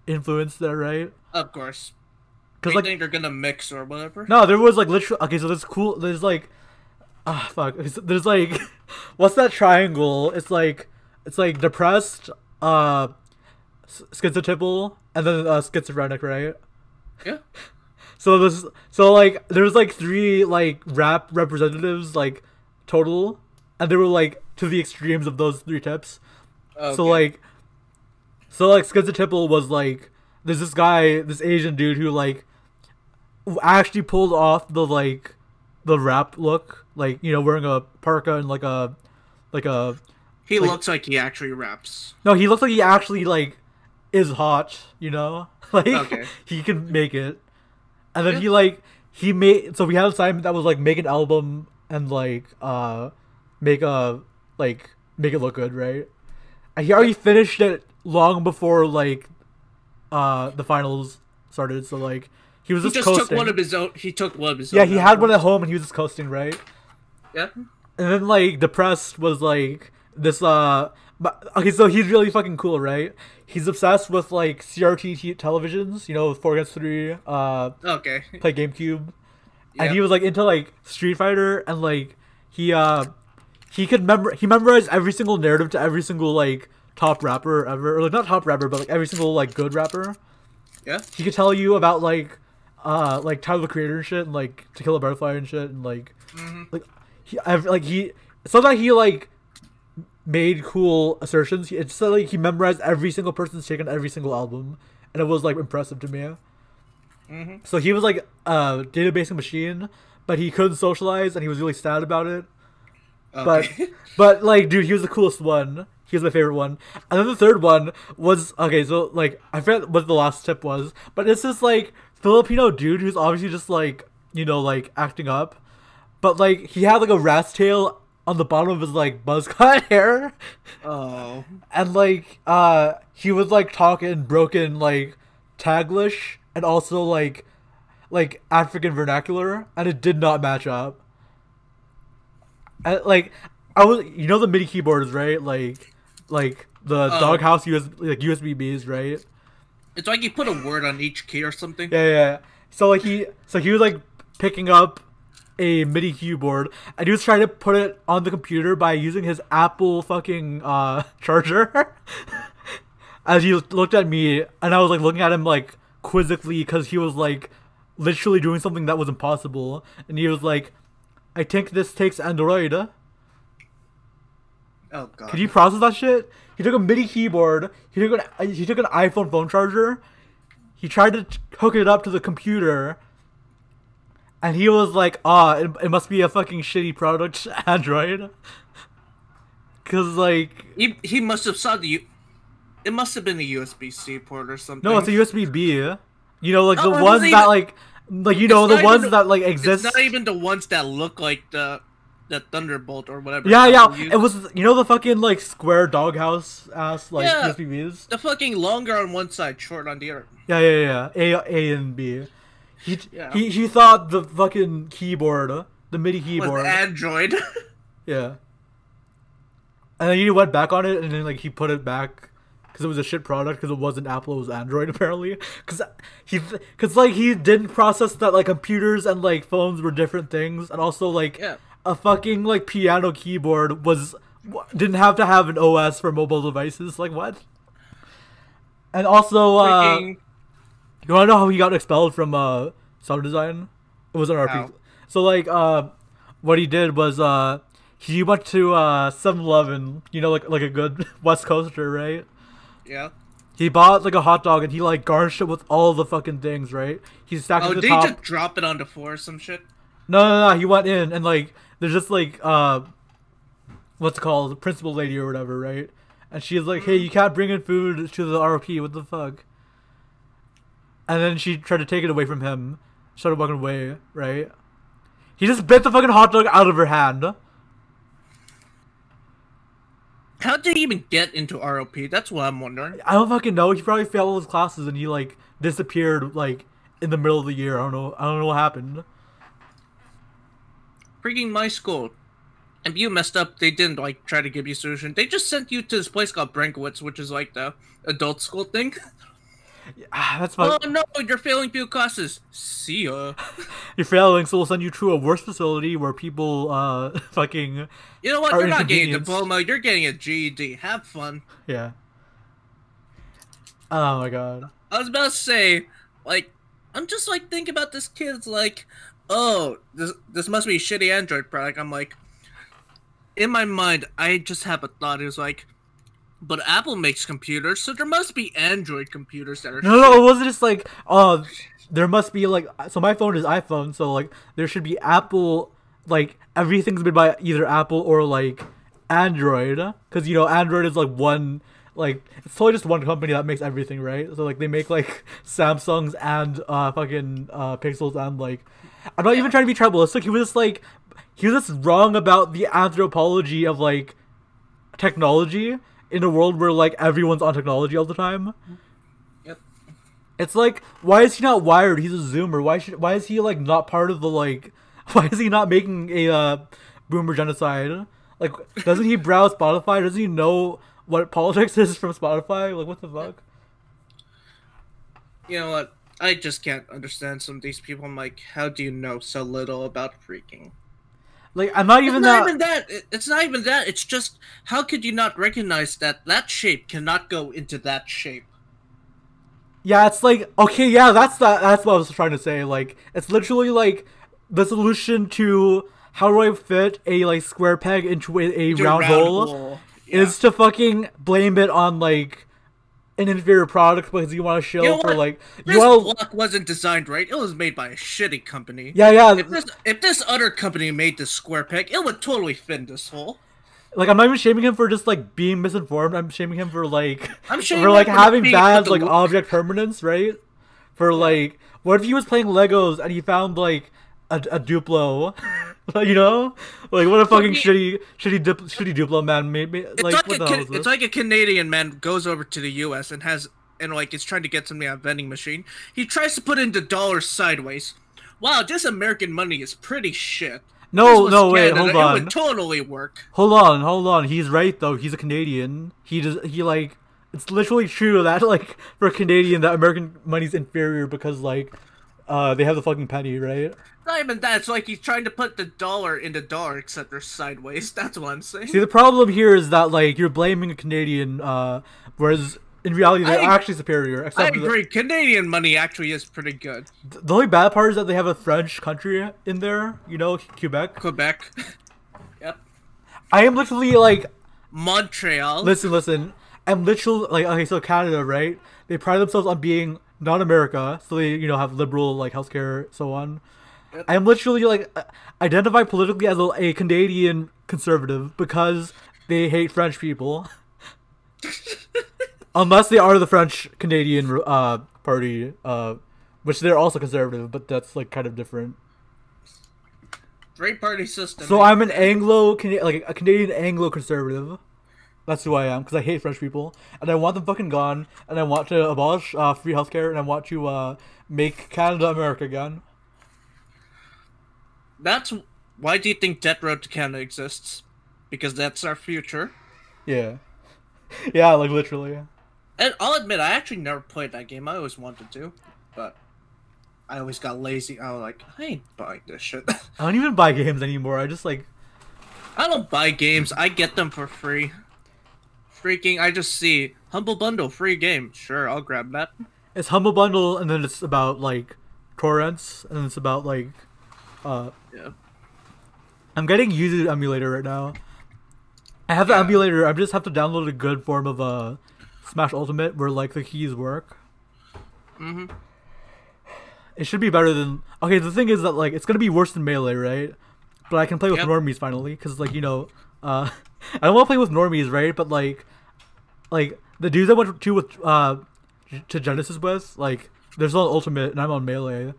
influence there, right? Of course. Because They like think they're gonna mix or whatever. no, there was like literally okay. So there's like fuck. There's like what's that triangle? It's like depressed, schizotypal, and then schizophrenic, right? Yeah. So like there's like 3 like rap representatives like total, and they were like to the extremes of those 3 tips. Okay. So like schizotypal was like there's this guy, this Asian dude who like actually pulled off the rap look, like you know wearing a parka and like a He like- looks like he actually raps. no, he looks like he actually like is hot, you know, like Okay. he can make it. And then Yeah. he made so we had an assignment that was like make an album and like make a make it look good, right? And he already finished it long before like the finals started, so like he was He just just coasting. took one of his own. He took one of his. Yeah, own he had one albums. at home and he was just coasting, right? Yeah. And then like depressed was like this but okay, so he's really fucking cool, right? He's obsessed with like CRT televisions, you know, 4 against 3, Okay. play GameCube. And Yep. he was like into like Street Fighter, and like he he memorized every single narrative to every single like top rapper ever, or like not top rapper, but like every single like good rapper. Yeah. He could tell you about like Tyler the Creator and shit, and like To Kill a Butterfly and shit, and like like he it's not that he like made cool assertions. It's just that, like he memorized every single person's take on every single album, and it was like impressive to me. So he was like a databasing machine, but he couldn't socialize, and he was really sad about it. Okay. But like, dude, he was the coolest one. He was my favorite one. And then the third one was okay. So like, I forget what the last tip was, but it's this like Filipino dude who's obviously just like you know like acting up, but like he had like a rat's tail on the bottom of his like buzz cut hair, Oh. and like he was like talking broken like Taglish and also like African vernacular, and it did not match up. And, like I was, you know, the MIDI keyboards, right? Like like the doghouse USB Bs, right? It's like you put a word on each key or something. Yeah. So like he was like picking up a MIDI keyboard, and he was trying to put it on the computer by using his Apple fucking charger. As he looked at me, and I was like looking at him like quizzically because he was like literally doing something that was impossible, and he was like, "I think this takes Android." Oh god. Could you process that shit? He took a MIDI keyboard. He took an iPhone phone charger. He tried to hook it up to the computer. And he was like, it must be a fucking shitty product, Android. Cause like... He must have saw it must have been a USB-C port or something. No, it's a USB-B. You know, like the it ones wasn't that even- like, you know, the ones that like exist. It's not even the ones that look like the Thunderbolt or whatever. Yeah. Apple used. It was, you know, the fucking like square doghouse ass like Yeah. USB-Bs? The fucking longer on one side, short on the other. Yeah. A and B. Yeah. He thought the fucking keyboard, the MIDI keyboard, Was Android. yeah. And then he went back on it, and then like he put it back because it was a shit product because it wasn't Apple, it was Android apparently. Because he didn't process that like computers and like phones were different things, and also like Yeah. a fucking like piano keyboard didn't have to have an OS for mobile devices. Like what? And also, Freaking- you wanna know how he got expelled from sound design? It was an RP. How? So like what he did was he went to 7-Eleven, you know, like a good West Coaster, right? Yeah. He bought like a hot dog and he like garnished it with all the fucking things, right? He stacked it Oh, to did the he top. just drop it on the floor or some shit? No. He went in and like there's just like what's it called, the principal lady or whatever, right? And she's like, "Hey, you can't bring in food to the RP. What the fuck?" And then she tried to take it away from him. Started walking away, right? He just bit the fucking hot dog out of her hand. How did he even get into ROP? That's what I'm wondering. I don't fucking know. He probably failed all his classes and he like disappeared like in the middle of the year. I don't know what happened. Freaking my school. If you messed up, they didn't like try to give you a solution. They just sent you to this place called Brankowitz, which is like the adult school thing. That's fine. Oh no, you're failing few classes. See ya. You're failing, so we'll send you to a worse facility where people fucking You know what? Are You're not getting a inconvenienced. diploma. You're getting a GED. Have fun. yeah. Oh my god. I was about to say, like, I'm just like thinking about this kid's like, oh, this must be a shitty Android product. I'm like, in my mind, I just have a thought. It was like, but Apple makes computers, so there must be Android computers that are. No, it wasn't just like, oh, there must be like, so my phone is iPhone, so like there should be Apple, like everything's made by either Apple or like Android, because you know Android is like one, like it's totally just one company that makes everything, right? So like they make like Samsungs and fucking Pixels and like, I'm not even trying to be tribalistic. He was just wrong about the anthropology of like technology in a world where like everyone's on technology all the time. Yep. It's like, why is he not wired? He's a Zoomer. Why is he like not part of the like? Why is he not making a boomer genocide? Like, doesn't he browse Spotify? Doesn't he know what politics is from Spotify? Like, what the fuck? You know what? I just can't understand some of these people. I'm like, how do you know so little about freaking? Like, I'm not even It's not that. even that. It's not even that. It's just, how could you not recognize that that shape cannot go into that shape? Yeah, it's like, okay, yeah, that's what I was trying to say. Like, it's literally like the solution to how do I fit a like square peg into a round hole Yeah. is to fucking blame it on like an inferior product because you want to show You know for what? like This you want. block wasn't designed right. It was made by a shitty company. Yeah. If this other company made this square peg, it would totally fit in this hole. Like, I'm not even shaming him for just like being misinformed. I'm shaming him for like I'm shaming for like him for having being bad with the like wo- object permanence, right? For like, what if he was playing Legos and he found like a Duplo, you know? Like, what a fucking shitty Duplo man made me. It's Like, like, what the hell is this? it's like a Canadian man goes over to the U.S. and is trying to get something on a vending machine. He tries to put in the dollar sideways. Wow, this American money is pretty shit. No, was no, wait, Canada. hold It on. would totally work. Hold on. He's right though. He's a Canadian. He like it's literally true that like for a Canadian that American money's inferior because like they have the fucking penny, right? Not even that. It's like he's trying to put the dollar in the dollar, except they're sideways. That's what I'm saying. See, the problem here is that like you're blaming a Canadian, whereas in reality they're actually superior. I Except agree. Canadian money actually is pretty good. the only bad part is that they have a French country in there. You know, Quebec. Quebec. Yep. I am literally like, Montreal. listen. I'm literally like, okay, so Canada, right? They pride themselves on being not America, so they have liberal like healthcare, so on. Yep. I'm literally like identify politically as a Canadian conservative because they hate French people. Unless they are the French Canadian party, which they're also conservative, but that's like kind of different. Great party system. So I'm an like a Canadian Anglo conservative. That's who I am because I hate French people and I want them fucking gone and I want to abolish free healthcare and I want to make Canada America again. That's why do you think Death Road to Canada exists? Because that's our future. Yeah, yeah, like literally. And I'll admit, I actually never played that game. I always wanted to, but I always got lazy. I was like, I ain't buying this shit. I don't even buy games anymore. I just like. I don't buy games. I get them for free. I just see Humble Bundle, free game. Sure, I'll grab that. It's Humble Bundle, and then it's about like torrents, and then it's about like, Yeah. I'm getting Yuzu emulator right now. I have the emulator. I just have to download a good form of Smash Ultimate where like the keys work. It should be better than. Okay, the thing is that like it's gonna be worse than Melee, right? But I can play with normies finally, because like I don't want to play with normies, right? But like the dudes I went to with to Genesis with, like they're still on Ultimate and I'm on Melee,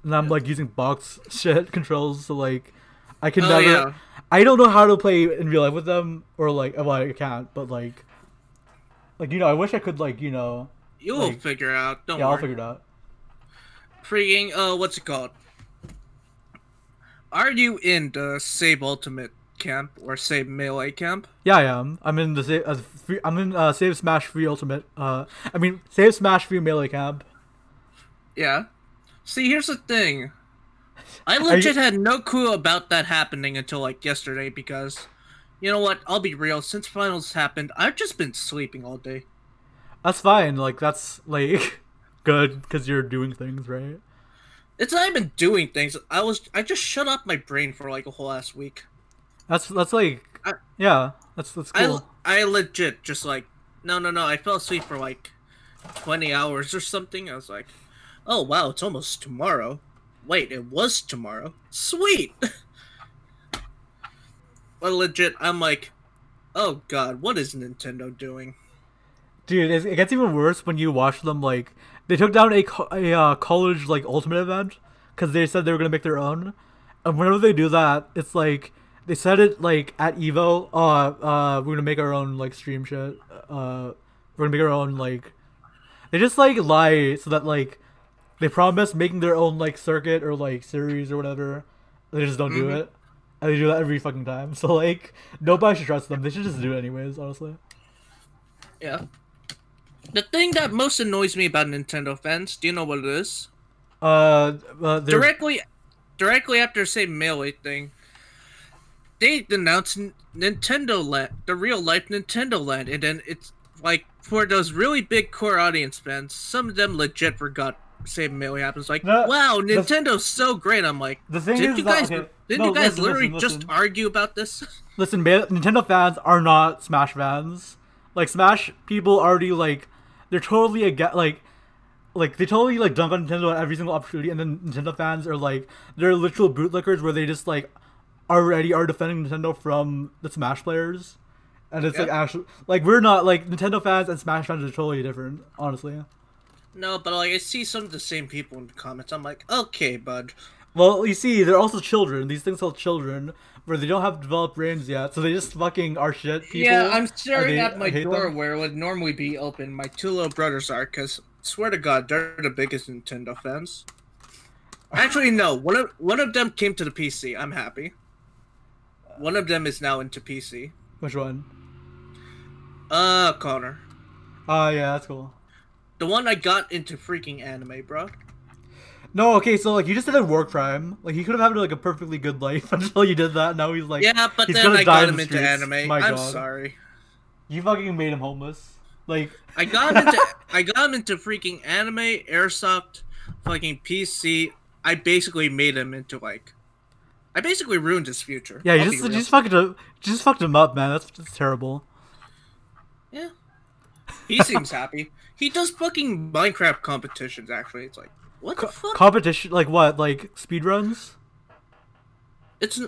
and I'm like using box shit controls, so like I can never. Yeah. I don't know how to play in real life with them, or like well I can't, but like I wish I could like You will figure it out. Don't worry. I'll figure it out. Freaking what's it called? Are you in the Save Ultimate camp or Save Melee camp? Yeah, I am. I'm in the Save Smash Free Ultimate. Save Smash Free Melee camp. Yeah. See, here's the thing. I legit had no clue about that happening until like yesterday because, you know what? I'll be real. Since finals happened, I've just been sleeping all day. That's fine. Like that's like good because you're doing things, right? It's not even doing things. I just shut off my brain for like a whole last week. That's like that's cool. I legit just like no. I fell asleep for like 20 hours or something. I was like, oh wow, it's almost tomorrow. Wait, it was tomorrow. Sweet. But legit, I'm like, oh god, what is Nintendo doing? Dude, it gets even worse when you watch them. Like they took down a college like Ultimate event because they said they were gonna make their own, and whenever they do that, it's like they said it like at Evo. We're gonna make our own like stream shit. We're gonna make our own like. They just like lie so that like they promise making their own like circuit or like series or whatever. They just don't do it, and they do that every fucking time. So like nobody should trust them. They should just do it anyways. Honestly. Yeah. The thing that most annoys me about Nintendo fans, do you know what it is? Directly after say Melee thing, they announced Nintendo Land, the real life Nintendo Land, and then it's like for those really big core audience fans, some of them legit forgot say Melee happens. Like, wow, Nintendo's so great. I'm like, the thing didn't is you guys listen, literally listen. just argue about this? Listen, Nintendo fans are not Smash fans. Like Smash people already like they're totally like they totally like dunk on Nintendo at every single opportunity, and then Nintendo fans are like they're literal bootlickers where they just like already are defending Nintendo from the Smash players, and it's like actually like we're not like Nintendo fans and Smash fans are totally different, honestly. No, but like I see some of the same people in the comments. I'm like, okay, bud. Well, you see, they're also children. These things are children where they don't have developed brains yet, so they just fucking are shit people. Yeah, I'm staring at my door where it would normally be open. My two little brothers are, because swear to God, they're the biggest Nintendo fans. Actually, no. One of them came to the PC. I'm happy. One of them is now into PC. Which one? Connor. Oh yeah, that's cool. The one I got into freaking anime, bro. No, okay, so like you just did a war crime. Like he could have had like a perfectly good life until you did that. Now he's like, Yeah, but he's then gonna I die got in him the into streets. anime. My I'm God. sorry. You fucking made him homeless. Like I got him into freaking anime, airsoft, fucking PC. I basically made him into like, I basically ruined his future. yeah, you just fucked him up, man. That's terrible. Yeah. He seems happy. He does fucking Minecraft competitions. Actually, it's like, what the fuck? Competition, like what? Like speedruns? It's.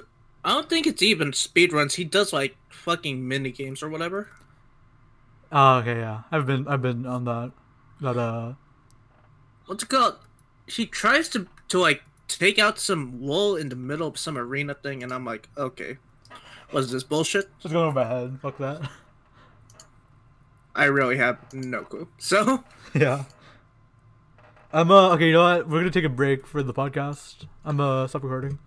I don't think it's even speedruns. He does like fucking mini games or whatever. Oh, okay, yeah. I've been on that. What's it called? He tries to like take out some wool in the middle of some arena thing, and I'm like, okay, what is this bullshit? Just going over my head. Fuck that. I really have no clue. So Yeah. I'm okay, you know what? We're gonna take a break for the podcast. I'm stop recording.